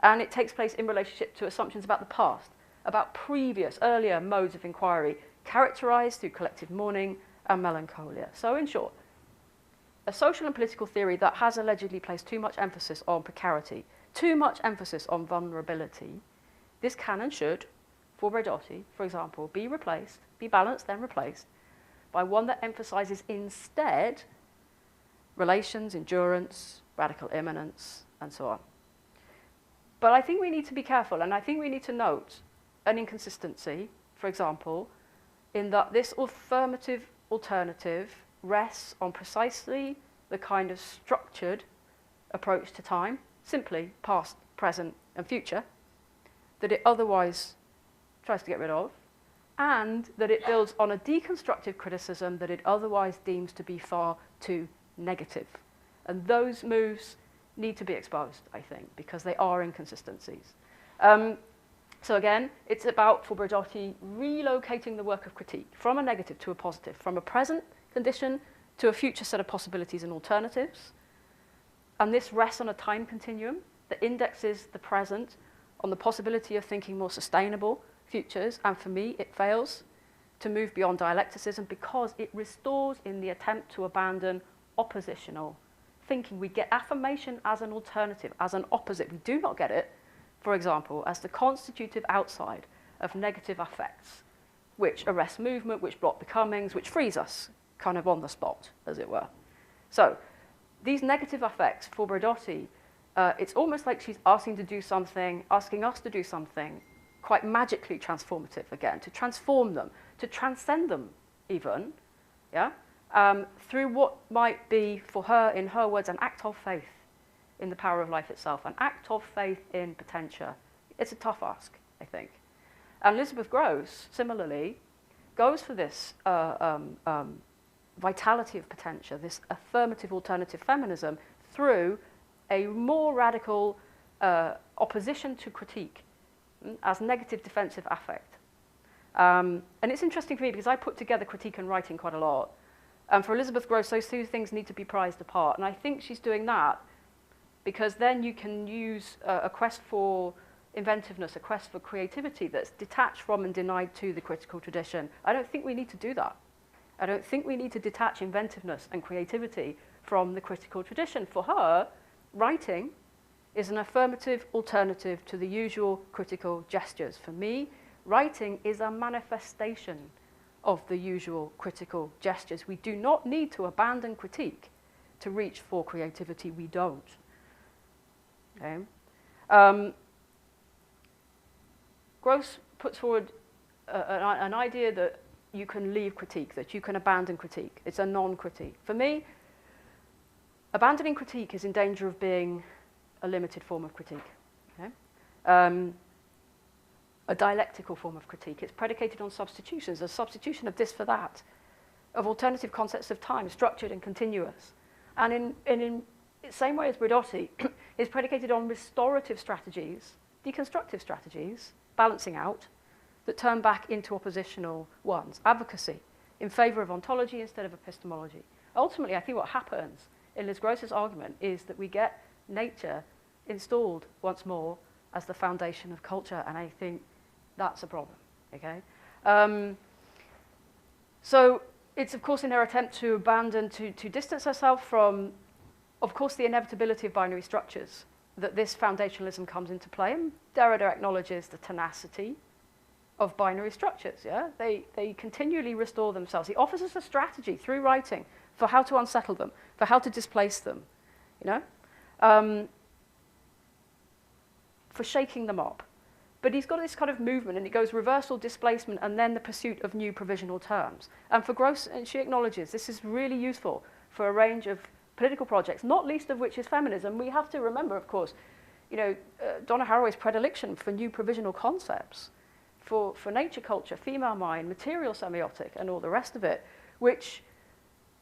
And it takes place in relationship to assumptions about the past, about previous, earlier modes of inquiry, characterized through collective mourning and melancholia. So in short, a social and political theory that has allegedly placed too much emphasis on precarity, too much emphasis on vulnerability, this can and should, for Bradotti, for example, be replaced, be balanced, then replaced, by one that emphasizes instead relations, endurance, radical immanence, and so on. But I think we need to be careful, and I think we need to note an inconsistency, for example, in that this affirmative alternative rests on precisely the kind of structured approach to time, simply past, present, and future, that it otherwise tries to get rid of, and that it builds on a deconstructive criticism that it otherwise deems to be far too negative. And those moves need to be exposed, I think, because they are inconsistencies. So again, it's about, for Bradotti, relocating the work of critique from a negative to a positive, from a present condition to a future set of possibilities and alternatives. And this rests on a time continuum that indexes the present on the possibility of thinking more sustainable futures. And for me, it fails to move beyond dialecticism because it restores in the attempt to abandon oppositional thinking. We get affirmation as an alternative, as an opposite. We do not get it, for example, as the constitutive outside of negative affects, which arrest movement, which block becomings, which freeze us kind of on the spot, as it were. So these negative affects for Bradotti, it's almost like she's asking us to do something quite magically transformative again, to transform them, to transcend them even, yeah? Through what might be, for her, in her words, an act of faith in the power of life itself, an act of faith in potentia. It's a tough ask, I think. And Elizabeth Groves, similarly, goes for this vitality of potential, this affirmative alternative feminism, through a more radical opposition to critique as negative defensive affect. And it's interesting for me because I put together critique and writing quite a lot. And for Elizabeth Grosz, those two things need to be prized apart. And I think she's doing that because then you can use a quest for inventiveness, a quest for creativity that's detached from and denied to the critical tradition. I don't think we need to do that. I don't think we need to detach inventiveness and creativity from the critical tradition. For her, writing is an affirmative alternative to the usual critical gestures. For me, writing is a manifestation of the usual critical gestures. We do not need to abandon critique to reach for creativity. We don't. Okay? Grosz puts forward an idea that you can leave critique, that you can abandon critique. It's a non-critique. For me, abandoning critique is in danger of being a limited form of critique. Okay? A dialectical form of critique. It's predicated on substitutions, a substitution of this for that, of alternative concepts of time, structured and continuous. And in the same way as Bridotti, is predicated on restorative strategies, deconstructive strategies, balancing out, that turn back into oppositional ones. Advocacy in favor of ontology instead of epistemology. Ultimately, I think what happens in Liz Grosz's argument is that we get nature installed once more as the foundation of culture, and I think that's a problem, okay? So it's, of course, in her attempt to abandon, to distance herself from, of course, the inevitability of binary structures, that this foundationalism comes into play. And Derrida acknowledges the tenacity of binary structures, yeah? They continually restore themselves. He offers us a strategy through writing for how to unsettle them, for how to displace them, you know? For shaking them up. But he's got this kind of movement, and it goes reversal, displacement, and then the pursuit of new provisional terms. And for Grosz, and she acknowledges, this is really useful for a range of political projects, not least of which is feminism. We have to remember, of course, you know, Donna Haraway's predilection for new provisional concepts, for nature culture, female mind, material semiotic, and all the rest of it, which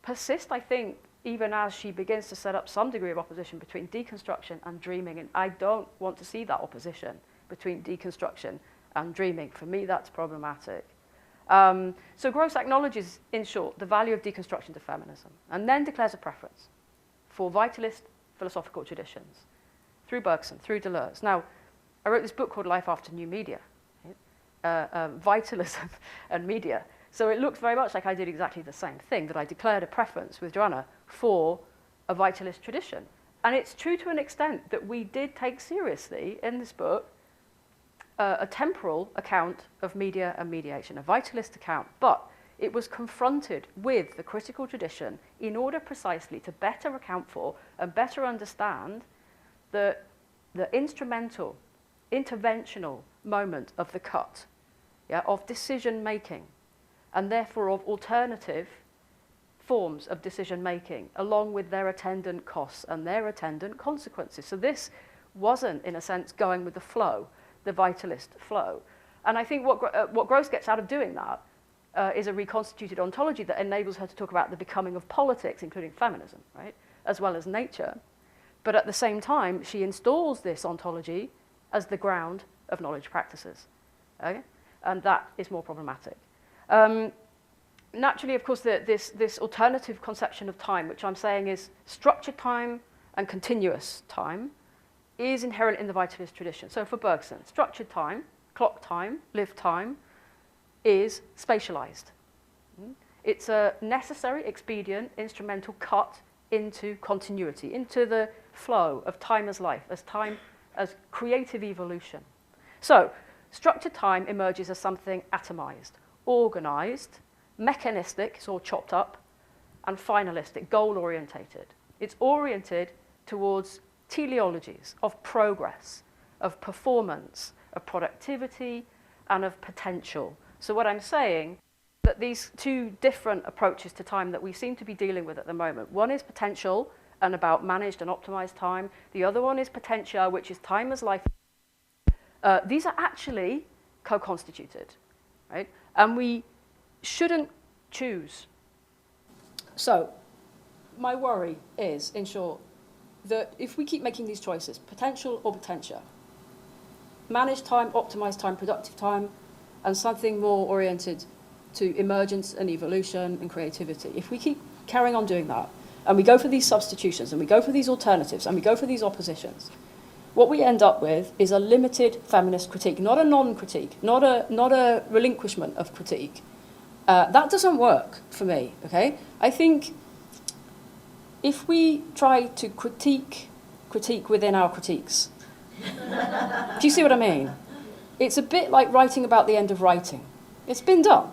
persist, I think, even as she begins to set up some degree of opposition between deconstruction and dreaming. And I don't want to see that opposition between deconstruction and dreaming. For me, that's problematic. So Grosz acknowledges, in short, the value of deconstruction to feminism, and then declares a preference for vitalist philosophical traditions through Bergson, through Deleuze. Now, I wrote this book called Life After New Media, Vitalism and Media. So it looks very much like I did exactly the same thing, that I declared a preference with Joanna for a vitalist tradition. And it's true to an extent that we did take seriously in this book a temporal account of media and mediation, a vitalist account, but it was confronted with the critical tradition in order precisely to better account for and better understand the instrumental, interventional moment of the cut, yeah, of decision-making, and therefore of alternative forms of decision-making, along with their attendant costs and their attendant consequences. So this wasn't, in a sense, going with the flow, the vitalist flow. And I think what Grosz gets out of doing that is a reconstituted ontology that enables her to talk about the becoming of politics, including feminism, right, as well as nature. But at the same time, she installs this ontology as the ground of knowledge practices, okay? And that is more problematic. Naturally, of course, this alternative conception of time, which I'm saying is structured time and continuous time, is inherent in the vitalist tradition. So for Bergson, structured time, clock time, lived time, is spatialized. It's a necessary, expedient, instrumental cut into continuity, into the flow of time as life, as time as creative evolution. So structured time emerges as something atomized, organized, mechanistic, so chopped up, and finalistic, goal-orientated. It's oriented towards teleologies of progress, of performance, of productivity, and of potential. So what I'm saying, that these two different approaches to time that we seem to be dealing with at the moment, one is potential and about managed and optimized time. The other one is potentia, which is time as life. These are actually co-constituted, right? And we shouldn't choose. So my worry is, in short, that if we keep making these choices, potential or potentia, managed time, optimized time, productive time, and something more oriented to emergence and evolution and creativity, if we keep carrying on doing that, and we go for these substitutions, and we go for these alternatives, and we go for these oppositions, what we end up with is a limited feminist critique, not a non-critique, not a relinquishment of critique. That doesn't work for me, okay? I think if we try to critique within our critiques, do you see what I mean? It's a bit like writing about the end of writing. It's been done.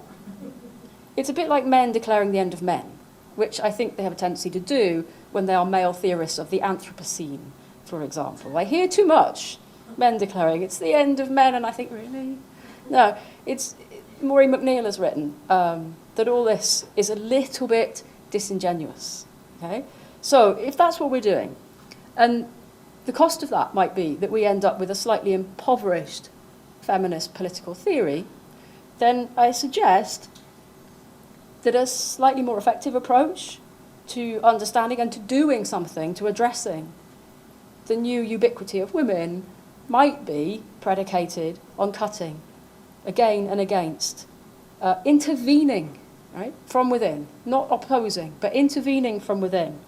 It's a bit like men declaring the end of men, which I think they have a tendency to do when they are male theorists of the Anthropocene, for example. I hear too much men declaring it's the end of men, and I think, really? No, it's Maureen McNeil has written that all this is a little bit disingenuous, okay? So if that's what we're doing, and the cost of that might be that we end up with a slightly impoverished feminist political theory, then I suggest that a slightly more effective approach to understanding and to doing something, to addressing the new ubiquity of women might be predicated on cutting again and against, intervening, right, from within, not opposing, but intervening from within,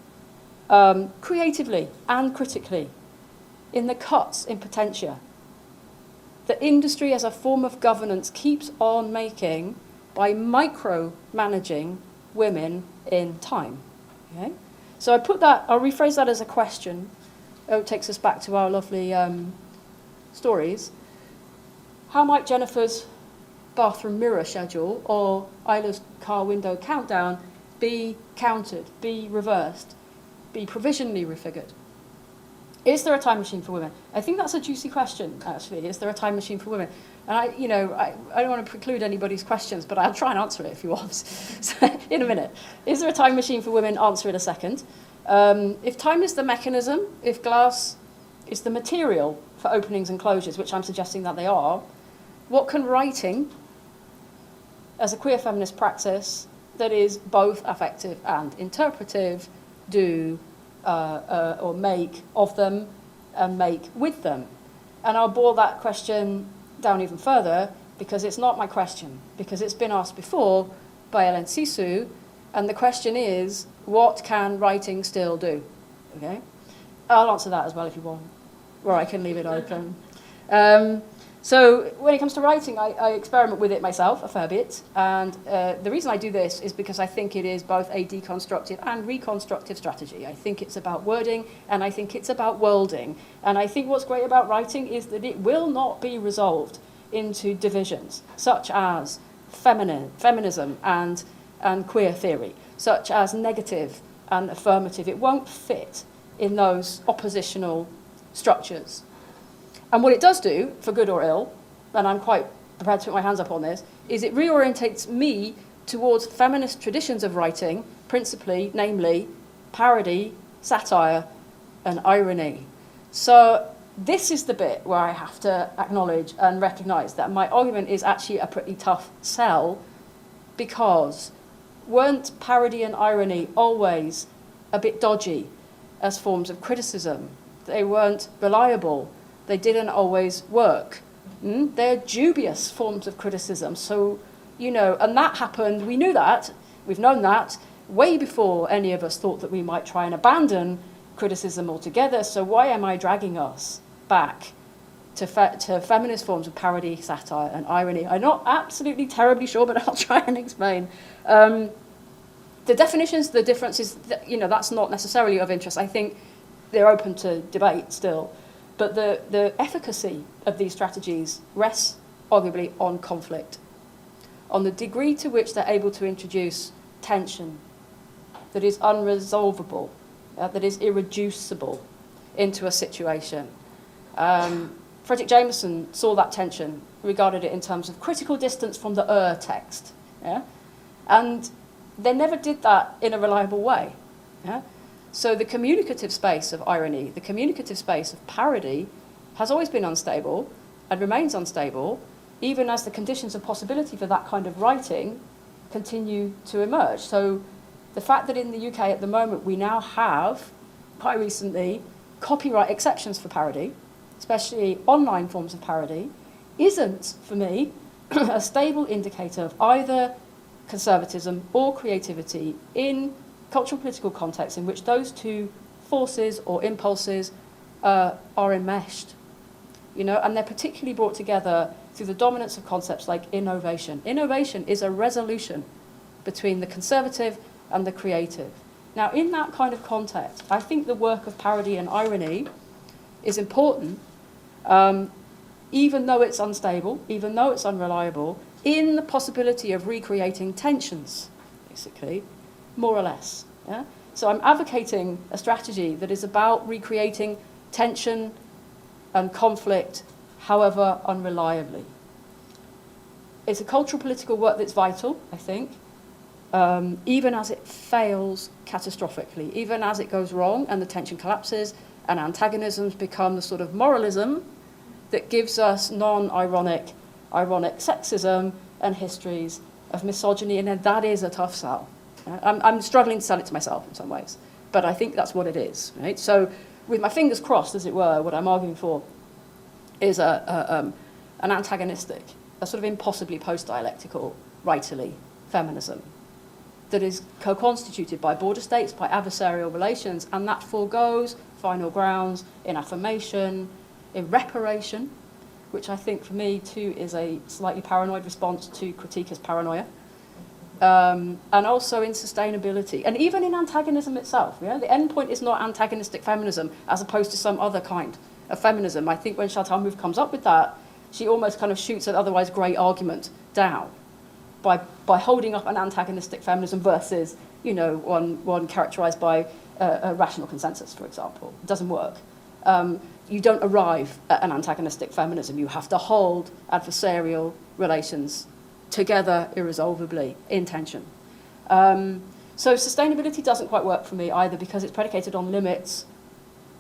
creatively and critically, in the cuts in potentia that industry as a form of governance keeps on making by micromanaging women in time. Okay? So I'll rephrase that as a question. It takes us back to our lovely stories. How might Jennifer's bathroom mirror schedule or Isla's car window countdown be countered, be reversed, be provisionally refigured? Is there a time machine for women? I think that's a juicy question, actually. Is there a time machine for women? And I don't want to preclude anybody's questions, but I'll try and answer it if you want. So, in a minute. Is there a time machine for women? Answer in a second. If time is the mechanism, if glass is the material for openings and closures, which I'm suggesting that they are, what can writing, as a queer feminist practice that is both affective and interpretive, do or make of them and make with them? And I'll boil that question down even further, because it's not my question, because it's been asked before by Ellen Sisu, and the question is, what can writing still do? Okay, I'll answer that as well if you want, or I can leave it open. So when it comes to writing, I experiment with it myself a fair bit, and the reason I do this is because I think it is both a deconstructive and reconstructive strategy. I think it's about wording, and I think it's about worlding, and I think what's great about writing is that it will not be resolved into divisions, such as feminism and queer theory, such as negative and affirmative. It won't fit in those oppositional structures. And what it does do, for good or ill, and I'm quite prepared to put my hands up on this, is it reorientates me towards feminist traditions of writing, principally, namely, parody, satire, and irony. So this is the bit where I have to acknowledge and recognise that my argument is actually a pretty tough sell, because weren't parody and irony always a bit dodgy as forms of criticism? They weren't reliable. They didn't always work. They're dubious forms of criticism. So, and that happened, we knew that, we've known that, way before any of us thought that we might try and abandon criticism altogether. So why am I dragging us back to feminist forms of parody, satire, and irony? I'm not absolutely terribly sure, but I'll try and explain. The definitions, the differences, that's not necessarily of interest. I think they're open to debate still. But the efficacy of these strategies rests arguably on conflict, on the degree to which they're able to introduce tension that is unresolvable, that is irreducible into a situation. Frederick Jameson saw that tension, regarded it in terms of critical distance from the text. Yeah? And they never did that in a reliable way. Yeah? So the communicative space of irony, the communicative space of parody, has always been unstable and remains unstable, even as the conditions of possibility for that kind of writing continue to emerge. So The fact that in the UK at the moment we now have, quite recently, copyright exceptions for parody, especially online forms of parody, isn't, for me, a stable indicator of either conservatism or creativity in cultural political contexts in which those two forces or impulses are enmeshed. You know, and they're particularly brought together through the dominance of concepts like innovation. Innovation is a resolution between the conservative and the creative. Now, in that kind of context, I think the work of parody and irony is important, even though it's unstable, even though it's unreliable, in the possibility of recreating tensions, basically, more or less. Yeah? So I'm advocating a strategy that is about recreating tension and conflict, however unreliably. It's a cultural political work that's vital, I think, even as it fails catastrophically, even as it goes wrong and the tension collapses and antagonisms become the sort of moralism that gives us non-ironic, ironic sexism and histories of misogyny, and then that is a tough sell. I'm struggling to sell it to myself in some ways, but I think that's what it is, right? So with my fingers crossed, as it were, what I'm arguing for is an antagonistic, a sort of impossibly post-dialectical, rightly feminism that is co-constituted by border states, by adversarial relations, and that forgoes final grounds in affirmation, in reparation, which I think for me too is a slightly paranoid response to critique as paranoia, and also in sustainability, and even in antagonism itself. Yeah? The end point is not antagonistic feminism as opposed to some other kind of feminism. I think when Chantal Mouffe comes up with that, she almost kind of shoots an otherwise great argument down by holding up an antagonistic feminism versus, you know, one characterized by a rational consensus, for example. It doesn't work. You don't arrive at an antagonistic feminism. You have to hold adversarial relations together irresolvably in tension. So sustainability doesn't quite work for me either because it's predicated on limits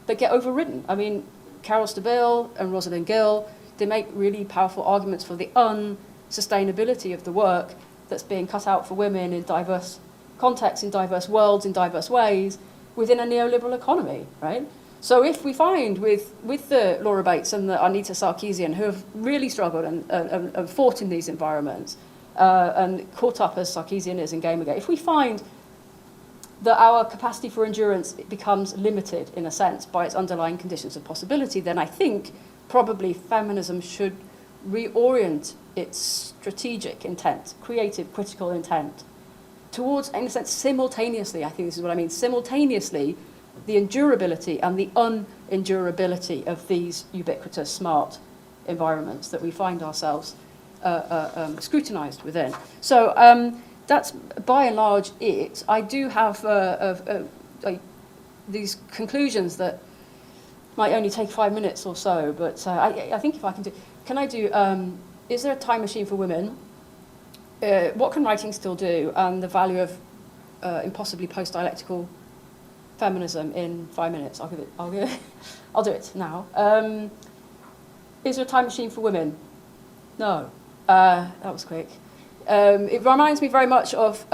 that get overridden. I mean, Carol Stabile and Rosalind Gill, they make really powerful arguments for the unsustainability of the work that's being cut out for women in diverse contexts, in diverse worlds, in diverse ways, within a neoliberal economy, right? So if we find with the Laura Bates and the Anita Sarkeesian, who have really struggled and fought in these environments, and caught up as Sarkeesian is in Gamergate, if we find that our capacity for endurance becomes limited, in a sense, by its underlying conditions of possibility, then I think probably feminism should reorient its strategic intent, creative, critical intent, towards, in a sense, simultaneously, I think this is what I mean, simultaneously, the endurability and the unendurability of these ubiquitous, smart environments that we find ourselves scrutinized within. So that's by and large it. I do have these conclusions that might only take 5 minutes or so, but I think if I can do, is there a time machine for women? What can writing still do? And the value of impossibly post-dialectical feminism in 5 minutes. I'll do it now. Is there a time machine for women? No. That was quick. It reminds me very much of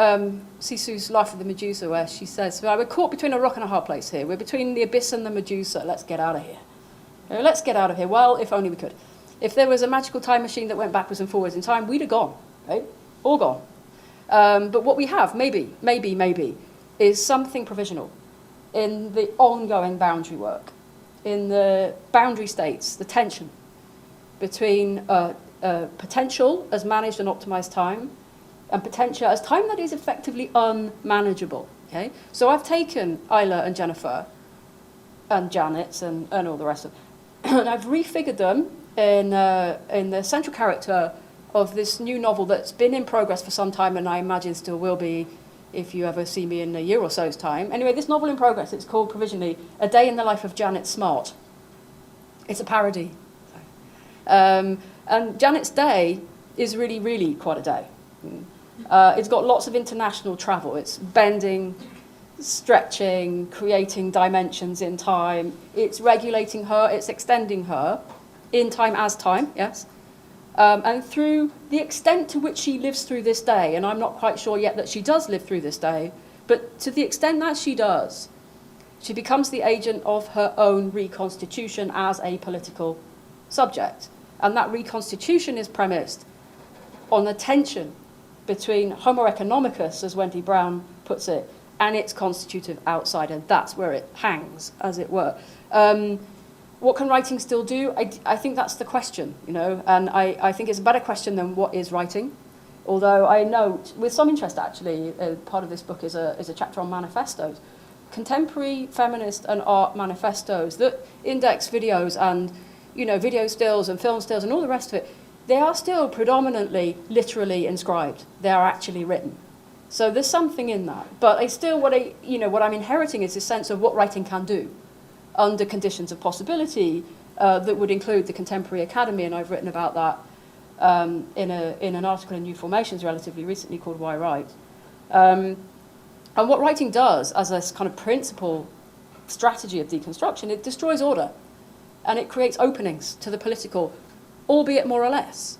Sisu's Life of the Medusa, where she says, well, we're caught between a rock and a hard place here. We're between the abyss and the Medusa. Let's get out of here. Let's get out of here. Well, if only we could. If there was a magical time machine that went backwards and forwards in time, we'd have gone, right? All gone. But what we have, maybe, is something provisional in the ongoing boundary work, in the boundary states, the tension between potential as managed and optimized time, and potential as time that is effectively unmanageable. Okay, so I've taken Isla and Jennifer, and Janet, and all the rest of them, and I've refigured them in the central character of this new novel that's been in progress for some time, and I imagine still will be if you ever see me in a year or so's time. Anyway, this novel in progress, it's called provisionally A Day in the Life of Janet Smart. It's a parody. And Janet's day is really, really quite a day. It's got lots of international travel. It's bending, stretching, creating dimensions in time. It's regulating her, it's extending her in time as time, yes. And through the extent to which she lives through this day, and I'm not quite sure yet that she does live through this day, But to the extent that she does, she becomes the agent of her own reconstitution as a political subject. And that reconstitution is premised on the tension between Homo economicus, as Wendy Brown puts it, and its constitutive outside, and that's where it hangs, as it were. What can writing still do? I think that's the question, you know, and I think it's a better question than what is writing. Although I note, with some interest actually, part of this book is a chapter on manifestos. Contemporary feminist and art manifestos that index videos and, you know, video stills and film stills and all the rest of it, they are still predominantly literally inscribed. They are actually written. So there's something in that. But what I'm inheriting is this sense of what writing can do under conditions of possibility that would include the contemporary academy, and I've written about that in an article in New Formations relatively recently called Why Write? And what writing does as a kind of principal strategy of deconstruction, it destroys order and it creates openings to the political, albeit more or less.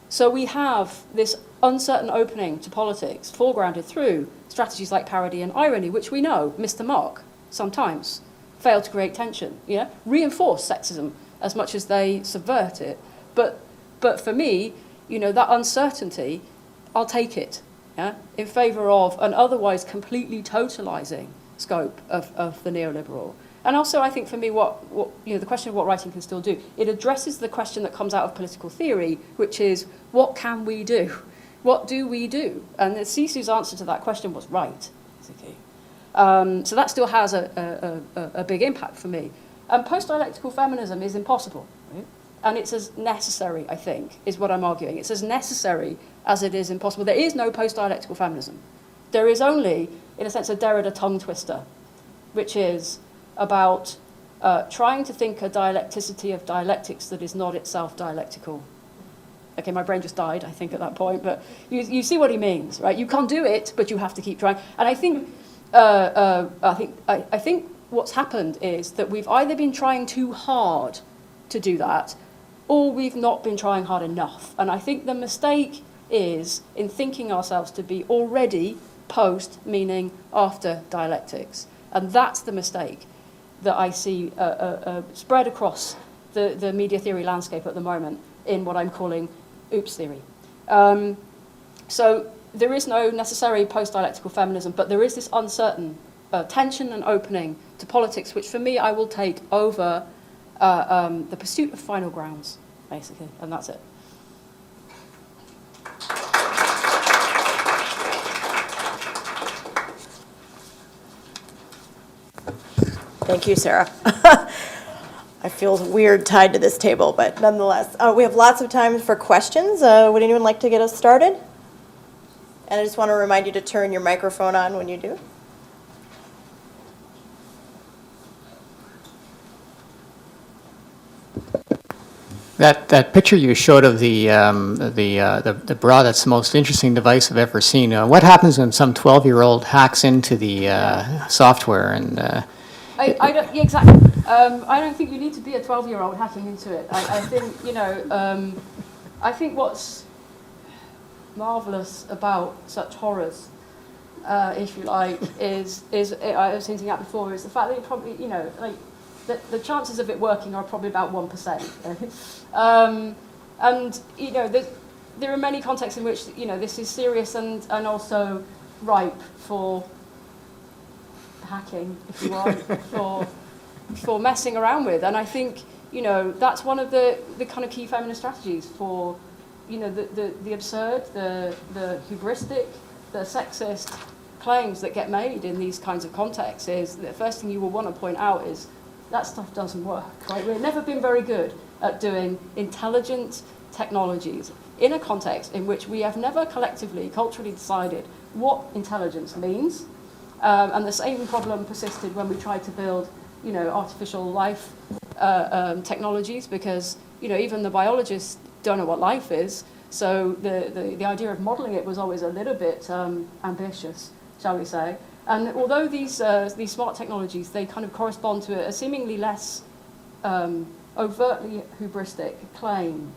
So we have this uncertain opening to politics foregrounded through strategies like parody and irony, which we know miss the mark sometimes, fail to create tension, reinforce sexism as much as they subvert it. But for me, that uncertainty, I'll take it, in favour of an otherwise completely totalising scope of the neoliberal. And also, I think for me, what the question of what writing can still do, it addresses the question that comes out of political theory, which is, what can we do? What do we do? And Sisu's answer to that question was right, basically. So that still has a big impact for me. And post-dialectical feminism is impossible, right? And it's as necessary, I think, is what I'm arguing. It's as necessary as it is impossible. There is no post-dialectical feminism. There is only, in a sense, a Derrida tongue twister, which is about trying to think a dialecticity of dialectics that is not itself dialectical. Okay, my brain just died, I think, at that point, but you see what he means, right? You can't do it, but you have to keep trying. And I think what's happened is that we've either been trying too hard to do that, or we've not been trying hard enough. And I think the mistake is in thinking ourselves to be already post, meaning after dialectics. And that's the mistake that I see spread across the media theory landscape at the moment in what I'm calling oops theory. So there is no necessary post-dialectical feminism, but there is this uncertain tension and opening to politics, which for me I will take over the pursuit of final grounds, basically, and that's it. Thank you, Sarah. I feel weird tied to this table, but nonetheless. We have lots of time for questions. Would anyone like to get us started? And I just want to remind you to turn your microphone on when you do. That picture you showed of the bra, that's the most interesting device I've ever seen. What happens when some 12-year-old hacks into the software and? Exactly. I don't think you need to be a 12-year-old hacking into it. I think I think what's marvelous about such horrors, if you like, is I was hinting at before, is the fact that it probably the chances of it working are probably about 1%. And there are many contexts in which this is serious and also ripe for hacking, if you want, for messing around with. And I think that's one of the kind of key feminist strategies for the absurd, the hubristic, the sexist claims that get made in these kinds of contexts. Is the first thing you will want to point out is that stuff doesn't work, right? We've never been very good at doing intelligent technologies in a context in which we have never collectively, culturally decided what intelligence means. And the same problem persisted when we tried to build, artificial life technologies, because, even the biologists don't know what life is. So the idea of modeling it was always a little bit ambitious, shall we say. And although these smart technologies, they kind of correspond to a seemingly less overtly hubristic claim,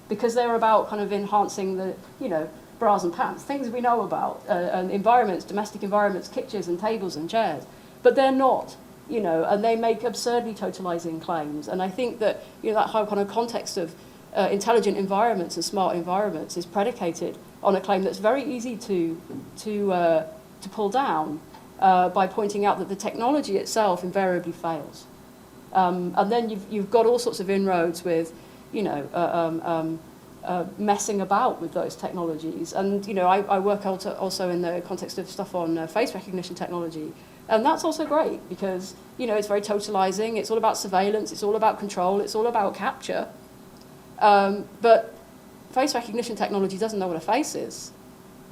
because they're about kind of enhancing the bras and pants, things we know about, and environments, domestic environments, kitchens and tables and chairs. But they're not, and they make absurdly totalizing claims. And I think that, that whole kind of context of intelligent environments and smart environments is predicated on a claim that's very easy to pull down by pointing out that the technology itself invariably fails. And then you've got all sorts of inroads with, messing about with those technologies. And, I work also in the context of stuff on face recognition technology. And that's also great because, it's very totalizing. It's all about surveillance. It's all about control. It's all about capture. But face recognition technology doesn't know what a face is.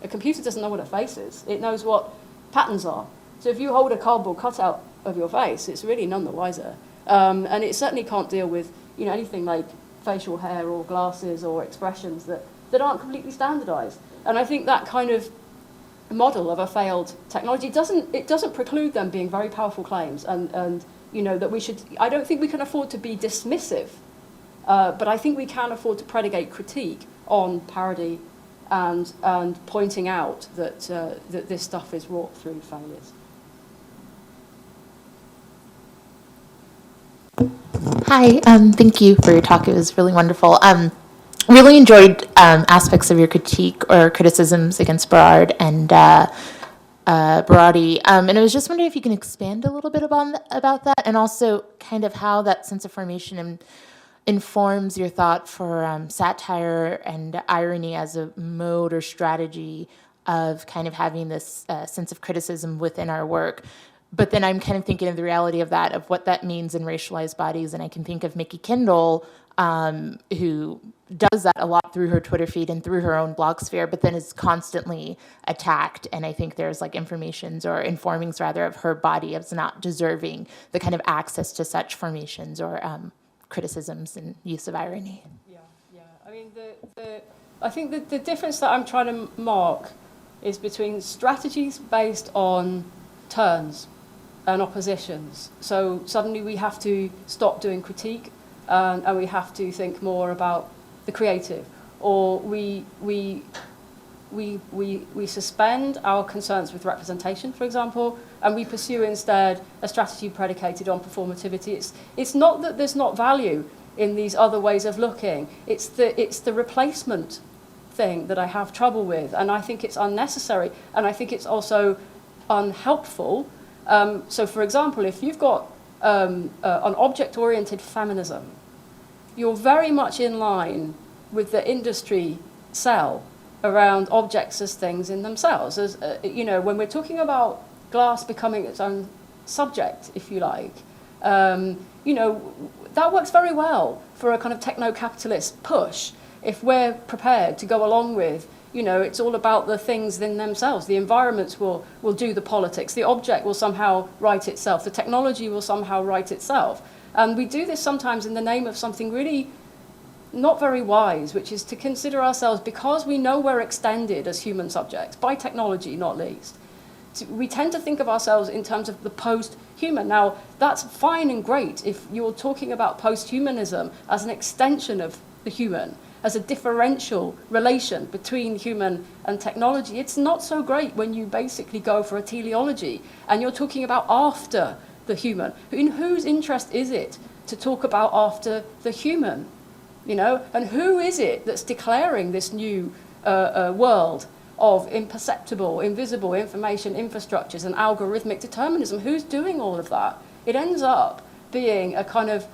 A computer doesn't know what a face is. It knows what patterns are. So if you hold a cardboard cutout of your face, it's really none the wiser. And it certainly can't deal with, anything like facial hair or glasses or expressions that aren't completely standardized. And I think that kind of model of a failed technology doesn't preclude them being very powerful claims. And that we should, I don't think we can afford to be dismissive, but I think we can afford to predicate critique on parody and pointing out that this stuff is wrought through failures. Hi, thank you for your talk. It was really wonderful. Really enjoyed aspects of your critique or criticisms against Berard and Berardi. And I was just wondering if you can expand a little bit about that, and also kind of how that sense of formation informs your thought for satire and irony as a mode or strategy of kind of having this sense of criticism within our work. But then I'm kind of thinking of the reality of that, of what that means in racialized bodies. And I can think of Mickey Kendall, who does that a lot through her Twitter feed and through her own blog sphere, but then is constantly attacked. And I think there's like informations or informings rather of her body as not deserving the kind of access to such formations or criticisms and use of irony. Yeah. I mean, I think the difference that I'm trying to mark is between strategies based on turns and oppositions. So suddenly we have to stop doing critique and we have to think more about the creative, or we suspend our concerns with representation, for example, and we pursue instead a strategy predicated on performativity. It's not that there's not value in these other ways of looking. It's the replacement thing that I have trouble with, and I think it's unnecessary, and I think it's also unhelpful. So, for example, if you've got an object-oriented feminism, you're very much in line with the industry sell around objects as things in themselves. As when we're talking about glass becoming its own subject, if you like, that works very well for a kind of techno-capitalist push if we're prepared to go along with. It's all about the things in themselves. The environments will do the politics. The object will somehow write itself. The technology will somehow write itself. And we do this sometimes in the name of something really not very wise, which is to consider ourselves, because we know we're extended as human subjects, by technology not least, we tend to think of ourselves in terms of the post-human. Now, that's fine and great if you're talking about post-humanism as an extension of the human, as a differential relation between human and technology. It's not so great when you basically go for a teleology and you're talking about after the human. In whose interest is it to talk about after the human? And who is it that's declaring this new world of imperceptible, invisible information infrastructures and algorithmic determinism? Who's doing all of that? It ends up being a kind of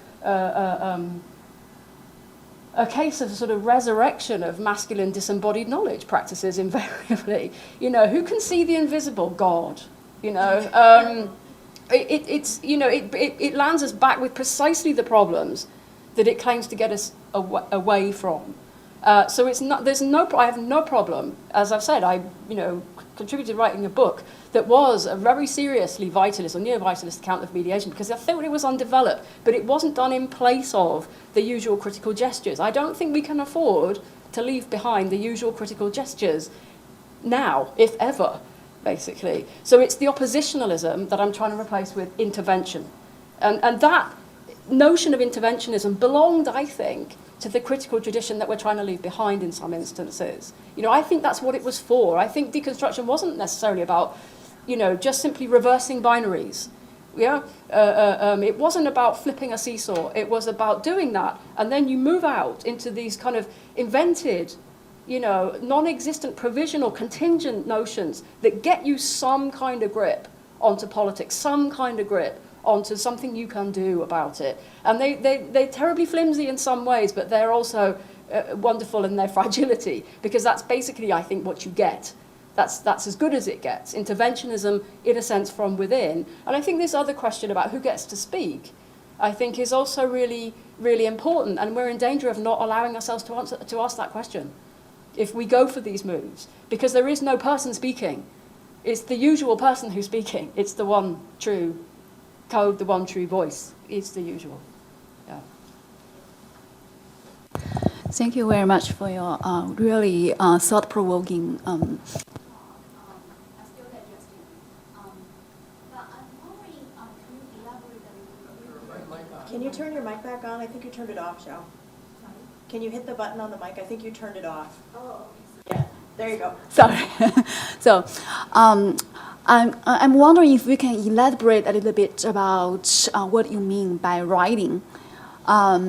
a case of sort of resurrection of masculine disembodied knowledge practices invariably. Who can see the invisible? God. It lands us back with precisely the problems that it claims to get us away from. So I have no problem. As I've said, I contributed writing a book that was a very seriously vitalist or neo-vitalist account of mediation, because I thought it was undeveloped, but it wasn't done in place of the usual critical gestures. I don't think we can afford to leave behind the usual critical gestures now, if ever, basically. So it's the oppositionalism that I'm trying to replace with intervention. And that notion of interventionism belonged, I think, to the critical tradition that we're trying to leave behind in some instances. You know, I think that's what it was for. I think deconstruction wasn't necessarily about, you know, just simply reversing binaries. Yeah, it wasn't about flipping a seesaw. It was about doing that, and then you move out into these kind of invented, you know, non-existent, provisional, contingent notions that get you some kind of grip onto politics, some kind of grip onto something you can do about it. And they're terribly flimsy in some ways, but they're also wonderful in their fragility, because that's basically, I think, what you get. That's as good as it gets. Interventionism, in a sense, from within. And I think this other question about who gets to speak, I think, is also really, really important. And we're in danger of not allowing ourselves to ask that question if we go for these moves, because there is no person speaking. It's the usual person who's speaking. It's the one true code, the one true voice. It's the usual. Yeah. Thank you very much for your really thought-provoking Can you turn your mic back on? I think you turned it off, Joe. Can you hit the button on the mic? I think you turned it off. Oh. Yeah, there you go. Sorry. So, I'm wondering if we can elaborate a little bit about what you mean by writing. What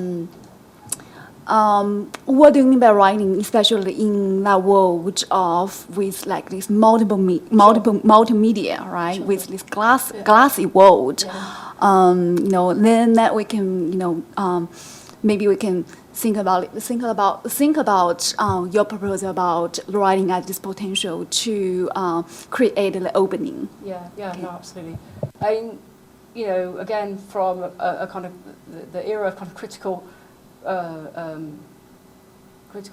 do you mean by writing, especially in that world of with like this multimedia, right? Sure. With this glassy world, you know, then that we can, you know, maybe we can think about your proposal about writing as this potential to create the opening. Yeah, no, absolutely. I mean, you know, again, from a kind of the era of kind of critical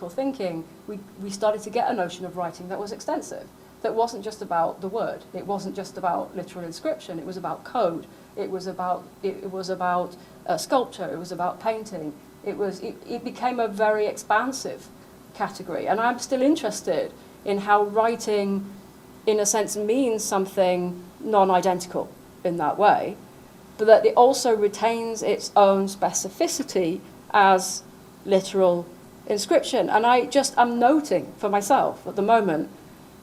thinking, we started to get a notion of writing that was extensive, that wasn't just about the word, it wasn't just about literal inscription, it was about code, it was about sculpture, it was about painting. It became a very expansive category, and I'm still interested in how writing, in a sense, means something non-identical in that way, but that it also retains its own specificity as literal inscription. And I'm noting for myself at the moment,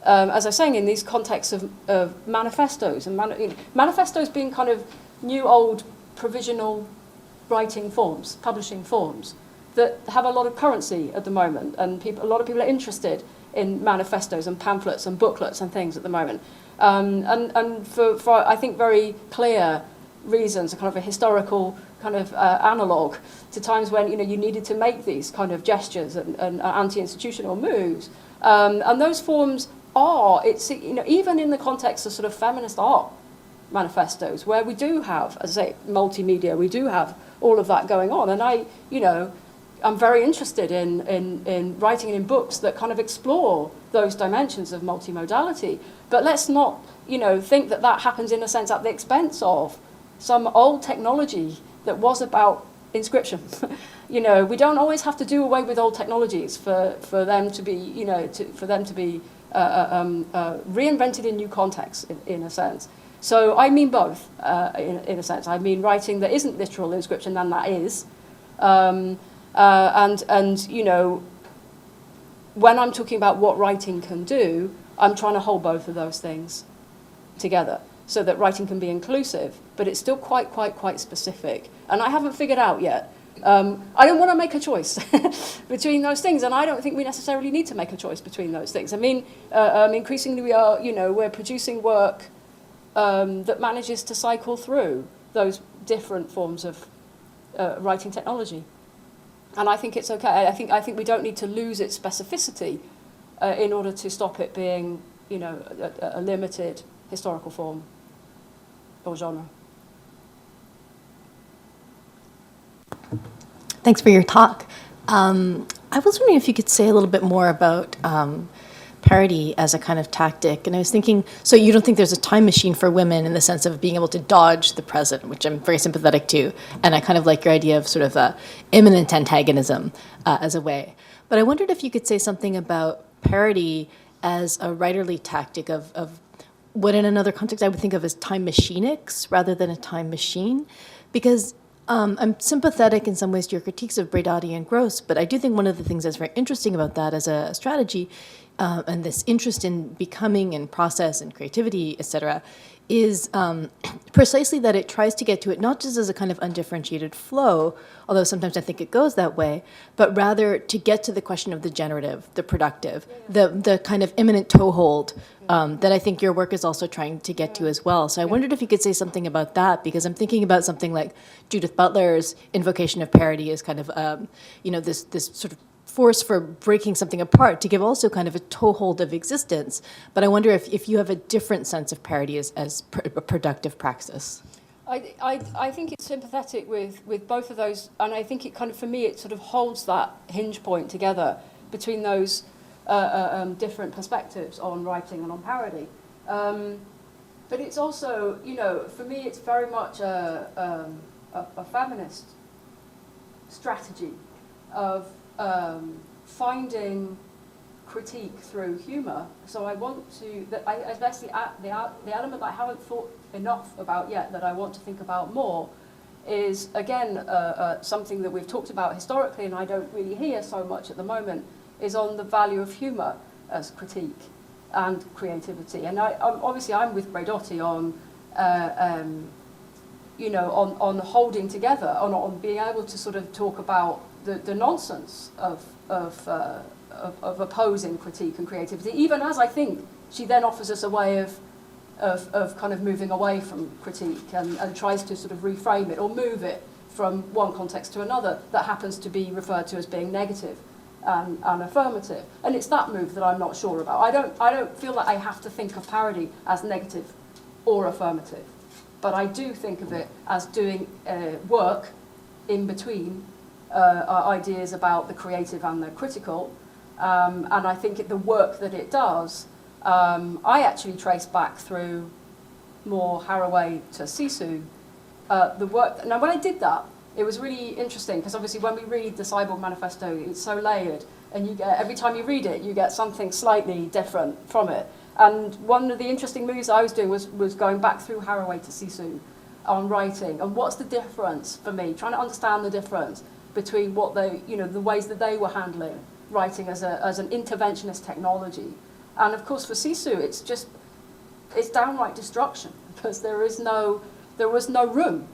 as I was saying, in these contexts of manifestos, and manifestos being kind of new, old, provisional writing forms, publishing forms, that have a lot of currency at the moment, and a lot of people are interested in manifestos and pamphlets and booklets and things at the moment. And for I think very clear reasons, a kind of a historical kind of analogue to times when, you know, you needed to make these kind of gestures and anti-institutional moves. And those forms are, you know, even in the context of sort of feminist art manifestos, where we do have, as I say, multimedia, we do have all of that going on. And I'm very interested in writing in books that kind of explore those dimensions of multimodality. But let's not, you know, think that that happens in a sense at the expense of some old technology that was about inscription. You know, we don't always have to do away with old technologies for them to be, you know, reinvented in new contexts, in a sense. So I mean both, in a sense. I mean writing that isn't literal inscription, than that is. And you know, when I'm talking about what writing can do, I'm trying to hold both of those things together, so that writing can be inclusive, but it's still quite specific. And I haven't figured out yet. I don't want to make a choice between those things, and I don't think we necessarily need to make a choice between those things. I mean, increasingly we're producing work that manages to cycle through those different forms of writing technology. And I think it's okay. I think we don't need to lose its specificity in order to stop it being, you know, a limited historical form or genre. Thanks for your talk. I was wondering if you could say a little bit more about parody as a kind of tactic. And I was thinking, so you don't think there's a time machine for women in the sense of being able to dodge the present, which I'm very sympathetic to. And I kind of like your idea of sort of imminent antagonism as a way. But I wondered if you could say something about parody as a writerly tactic of what in another context I would think of as time machinics rather than a time machine. Because I'm sympathetic in some ways to your critiques of Braidotti and Gross, but I do think one of the things that's very interesting about that as a strategy, and this interest in becoming and process and creativity, et cetera, is precisely that it tries to get to it not just as a kind of undifferentiated flow, although sometimes I think it goes that way, but rather to get to the question of the generative, the productive, the kind of imminent toehold that I think your work is also trying to get to as well. So I wondered if you could say something about that, because I'm thinking about something like Judith Butler's invocation of parody as kind of, this sort of force for breaking something apart to give also kind of a toehold of existence. But I wonder if you have a different sense of parody as a productive praxis. I think it's sympathetic with both of those, and I think it kind of, for me, it sort of holds that hinge point together between those different perspectives on writing and on parody. But it's also, for me, it's very much a feminist strategy of finding critique through humour. So I want to, that's the element that I haven't thought enough about yet, that I want to think about more, is again something that we've talked about historically and I don't really hear so much at the moment, is on the value of humour as critique and creativity. And obviously I'm with Braidotti on on holding together, on being able to sort of talk about the nonsense of opposing critique and creativity, even as I think she then offers us a way of kind of moving away from critique and tries to sort of reframe it or move it from one context to another that happens to be referred to as being negative and affirmative. And it's that move that I'm not sure about. I don't feel like I have to think of parody as negative or affirmative, but I do think of it as doing work in between ideas about the creative and the critical, and I think the work that it does, I actually trace back through more Haraway to Sisu, the work. Now, when I did that, it was really interesting because obviously when we read the Cyborg Manifesto, it's so layered, and you get, every time you read it, you get something slightly different from it. And one of the interesting moves I was doing was going back through Haraway to Sisu on writing, and what's the difference for me, trying to understand the difference between what they, the ways that they were handling writing as an interventionist technology. And of course for Sisu, it's downright destruction, because there was no room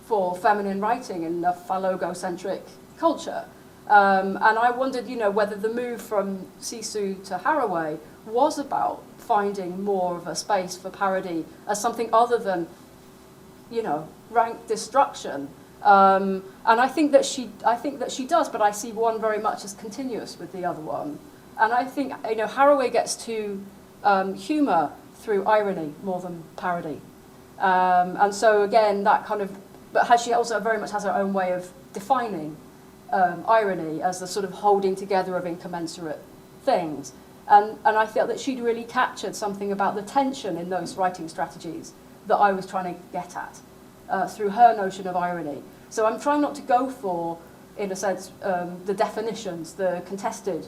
for feminine writing in a phallogocentric culture. And I wondered, whether the move from Sisu to Haraway was about finding more of a space for parody as something other than, rank destruction. And I think that she does, but I see one very much as continuous with the other one. And I think, Haraway gets to humour through irony more than parody. And so again, that kind of, but she also very much has her own way of defining irony as the sort of holding together of incommensurate things. And I felt that she'd really captured something about the tension in those writing strategies that I was trying to get at through her notion of irony. So I'm trying not to go for, in a sense, the definitions, the contested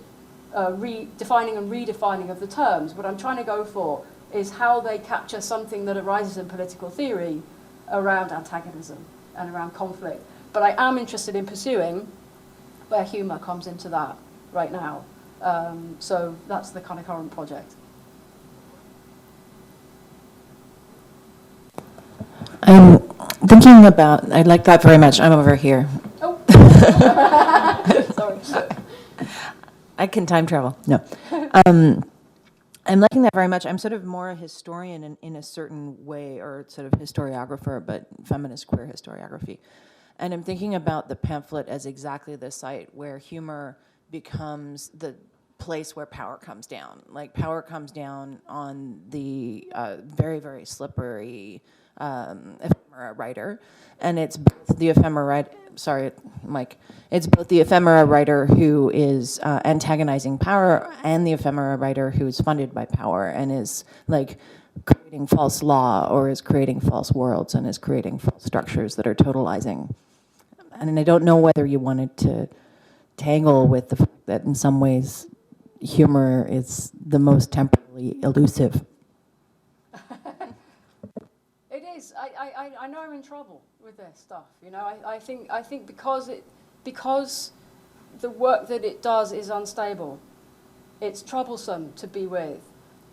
defining and redefining of the terms. What I'm trying to go for is how they capture something that arises in political theory around antagonism and around conflict. But I am interested in pursuing where humour comes into that right now. So that's the kind of current project. I'm thinking about, I like that very much. I'm over here. Oh, sorry. I can time travel. No. I'm liking that very much. I'm sort of more a historian in a certain way, or sort of historiographer, but feminist queer historiography. And I'm thinking about the pamphlet as exactly the site where humor becomes the place where power comes down. Like, power comes down on the very, very slippery ephemera writer, and it's both the ephemera writer. Sorry, Mike. It's both the ephemera writer who is antagonizing power and the ephemera writer who is funded by power and is like creating false law, or is creating false worlds, and is creating false structures that are totalizing. And I don't know whether you wanted to tangle with the fact that in some ways humor is the most temporally elusive. It is. I know I'm in trouble with this stuff. You know, I think because the work that it does is unstable, it's troublesome to be with.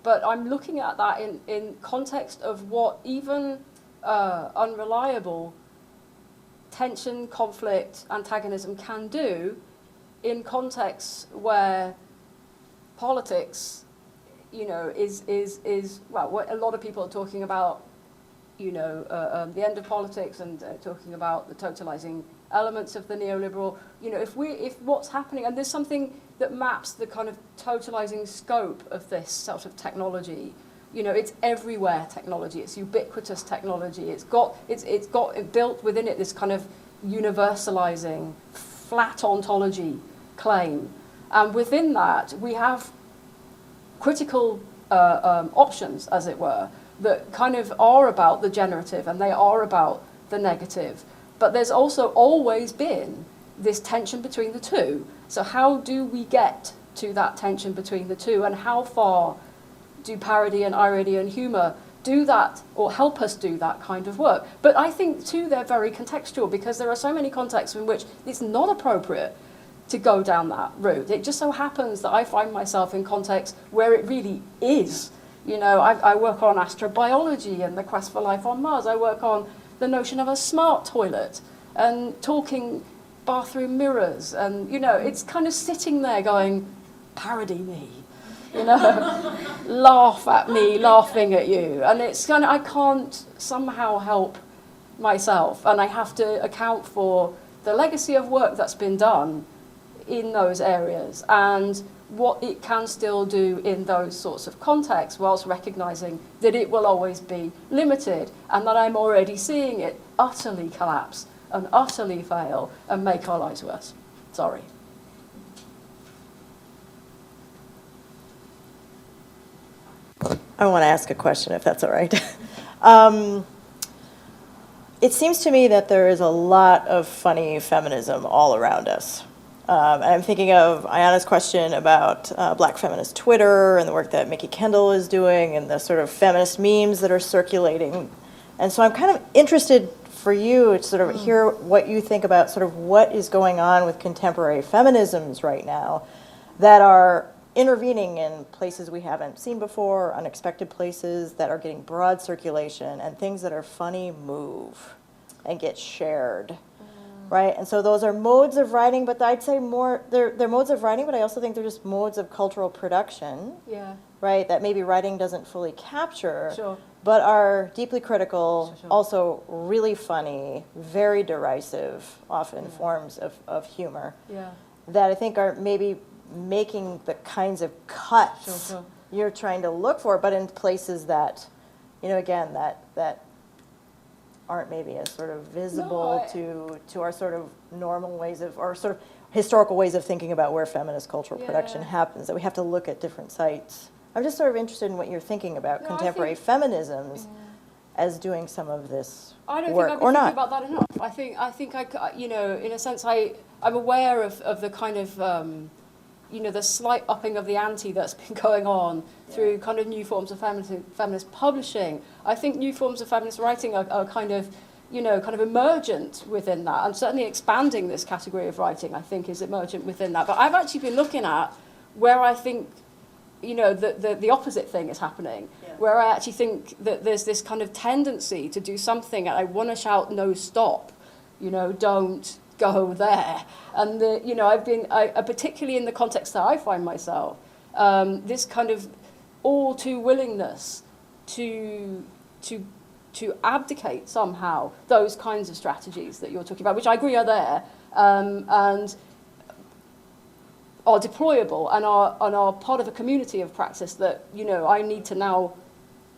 But I'm looking at that in context of what even unreliable tension, conflict, antagonism can do in contexts where politics, you know, is well, what a lot of people are talking about, you know, the end of politics and talking about the totalizing elements of the neoliberal. You know, if what's happening, and there's something that maps the kind of totalizing scope of this sort of technology. You know, it's everywhere technology. It's ubiquitous technology. It's got built within it this kind of universalizing, flat ontology claim, and within that we have critical options, as it were, that kind of are about the generative and they are about the negative. But there's also always been this tension between the two. So how do we get to that tension between the two, and how far do parody and irony and humour do that, or help us do that kind of work? But I think too they're very contextual, because there are so many contexts in which it's not appropriate to go down that route. It just so happens that I find myself in contexts where it really is. You know, I work on astrobiology and the quest for life on Mars. I work on the notion of a smart toilet and talking bathroom mirrors, and you know, it's kind of sitting there going, parody me, you know, laugh at me, laughing at you, and it's kind of, I can't somehow help myself, and I have to account for the legacy of work that's been done in those areas and what it can still do in those sorts of contexts, whilst recognizing that it will always be limited, and that I'm already seeing it utterly collapse and utterly fail and make our lives worse. Sorry. I want to ask a question, if that's all right. It seems to me that there is a lot of funny feminism all around us. And I'm thinking of Ayana's question about Black feminist Twitter and the work that Mickey Kendall is doing and the sort of feminist memes that are circulating. And so I'm kind of interested for you to sort of hear what you think about sort of what is going on with contemporary feminisms right now that are intervening in places we haven't seen before, unexpected places that are getting broad circulation, and things that are funny move and get shared. Right, and so those are modes of writing, but I'd say more, they're modes of writing, but I also think they're just modes of cultural production, Yeah. right, that maybe writing doesn't fully capture, Sure. but are deeply critical, Sure. also really funny, very derisive, often forms of humor, Yeah. that I think are maybe making the kinds of cuts Sure. you're trying to look for, but in places that, you know, again, that aren't maybe as sort of visible to our sort of normal ways of, or sort of historical ways of thinking about where feminist cultural production happens, that we have to look at different sites. I'm just sort of interested in what you're thinking about contemporary feminisms as doing some of this I don't work, think I've or been thinking not. about that enough. I think you know, in a sense, I'm aware of the kind of, you know, the slight upping of the ante that's been going on through kind of new forms of feminist publishing. I think new forms of feminist writing are kind of, you know, kind of emergent within that, and certainly expanding this category of writing, I think, is emergent within that. But I've actually been looking at where I think, you know, the opposite thing is happening, where I actually think that there's this kind of tendency to do something, and I want to shout, no, stop, you know, don't go there. And, you know, I particularly in the context that I find myself, this kind of all too willingness to abdicate somehow those kinds of strategies that you're talking about, which I agree are there, and are deployable and are part of a community of practice that, you know, I need to now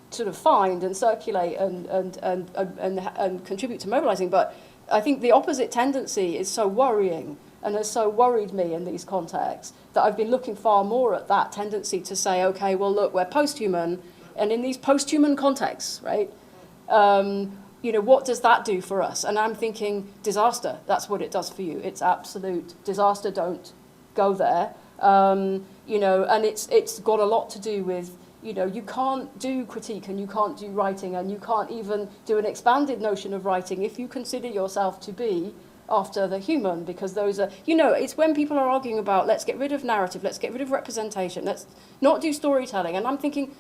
sort of find and circulate and contribute to mobilizing. But I think the opposite tendency is so worrying and has so worried me in these contexts that I've been looking far more at that tendency to say, okay, well, look, we're post-human, and in these post-human contexts, right, you know, what does that do for us? And I'm thinking disaster, that's what it does for you. It's absolute disaster, don't go there. You know, and it's got a lot to do with, you know, you can't do critique and you can't do writing and you can't even do an expanded notion of writing if you consider yourself to be after the human, because those are, you know, it's when people are arguing about let's get rid of narrative, let's get rid of representation, let's not do storytelling. And I'm thinking,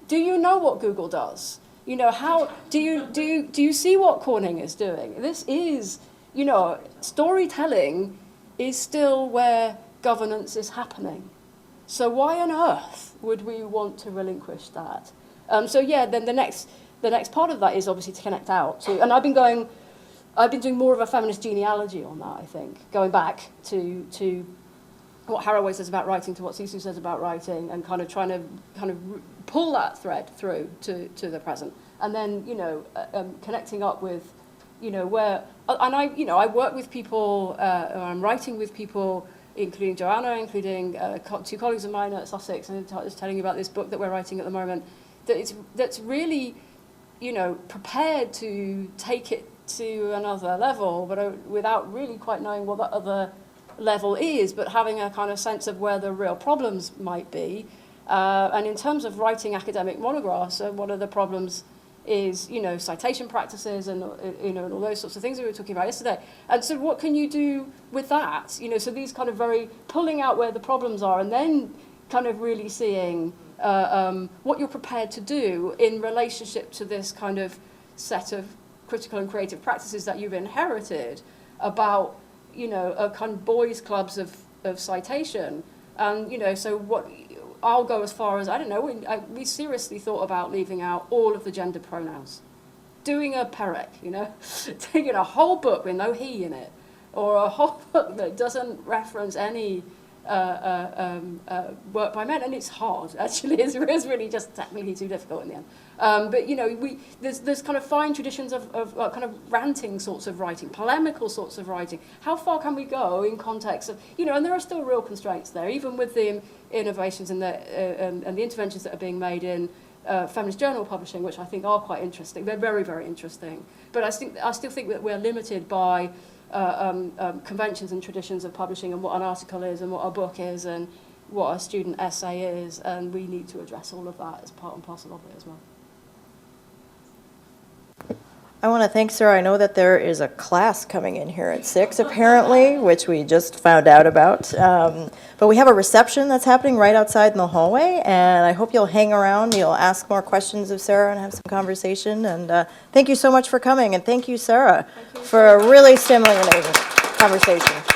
do you know what Google does? You know, how do you see what Corning is doing? This is, you know, storytelling is still where governance is happening. So why on earth would we want to relinquish that? So yeah, then the next part of that is obviously to connect out to, and I've been doing more of a feminist genealogy on that, I think, going back to what Haraway says about writing, to what Sisu says about writing, and kind of trying to pull that thread through to the present, and then, you know, connecting up with, you know, where, and I work with people, I'm writing with people, including Joanna, including two colleagues of mine at Sussex, and I was telling you about this book that we're writing at the moment, that's really, you know, prepared to take it to another level, but without really quite knowing what that other level is, but having a kind of sense of where the real problems might be. And in terms of writing academic monographs, one of the problems is, you know, citation practices and, you know, and all those sorts of things we were talking about yesterday. And so what can you do with that? You know, so these kind of very pulling out where the problems are and then kind of really seeing what you're prepared to do in relationship to this kind of set of critical and creative practices that you've inherited about, you know, a kind of boys' clubs of citation. And, you know, so what I'll go as far as, I don't know, we seriously thought about leaving out all of the gender pronouns. Doing a perec, you know, taking a whole book with no he in it, or a whole book that doesn't reference any work by men, and it's hard, actually. It's really just technically too difficult in the end. But, you know, there's kind of fine traditions of kind of ranting sorts of writing, polemical sorts of writing. How far can we go in context of, you know, and there are still real constraints there, even with the innovations and the interventions that are being made in feminist journal publishing, which I think are quite interesting. They're very, very interesting. But I still think that we're limited by conventions and traditions of publishing and what an article is and what a book is and what a student essay is, and we need to address all of that as part and parcel of it as well. I want to thank Sarah. I know that there is a class coming in here at 6, apparently, which we just found out about. But we have a reception that's happening right outside in the hallway, and I hope you'll hang around. You'll ask more questions of Sarah and have some conversation. And thank you so much for coming, and thank you, Sarah, for a really stimulating conversation.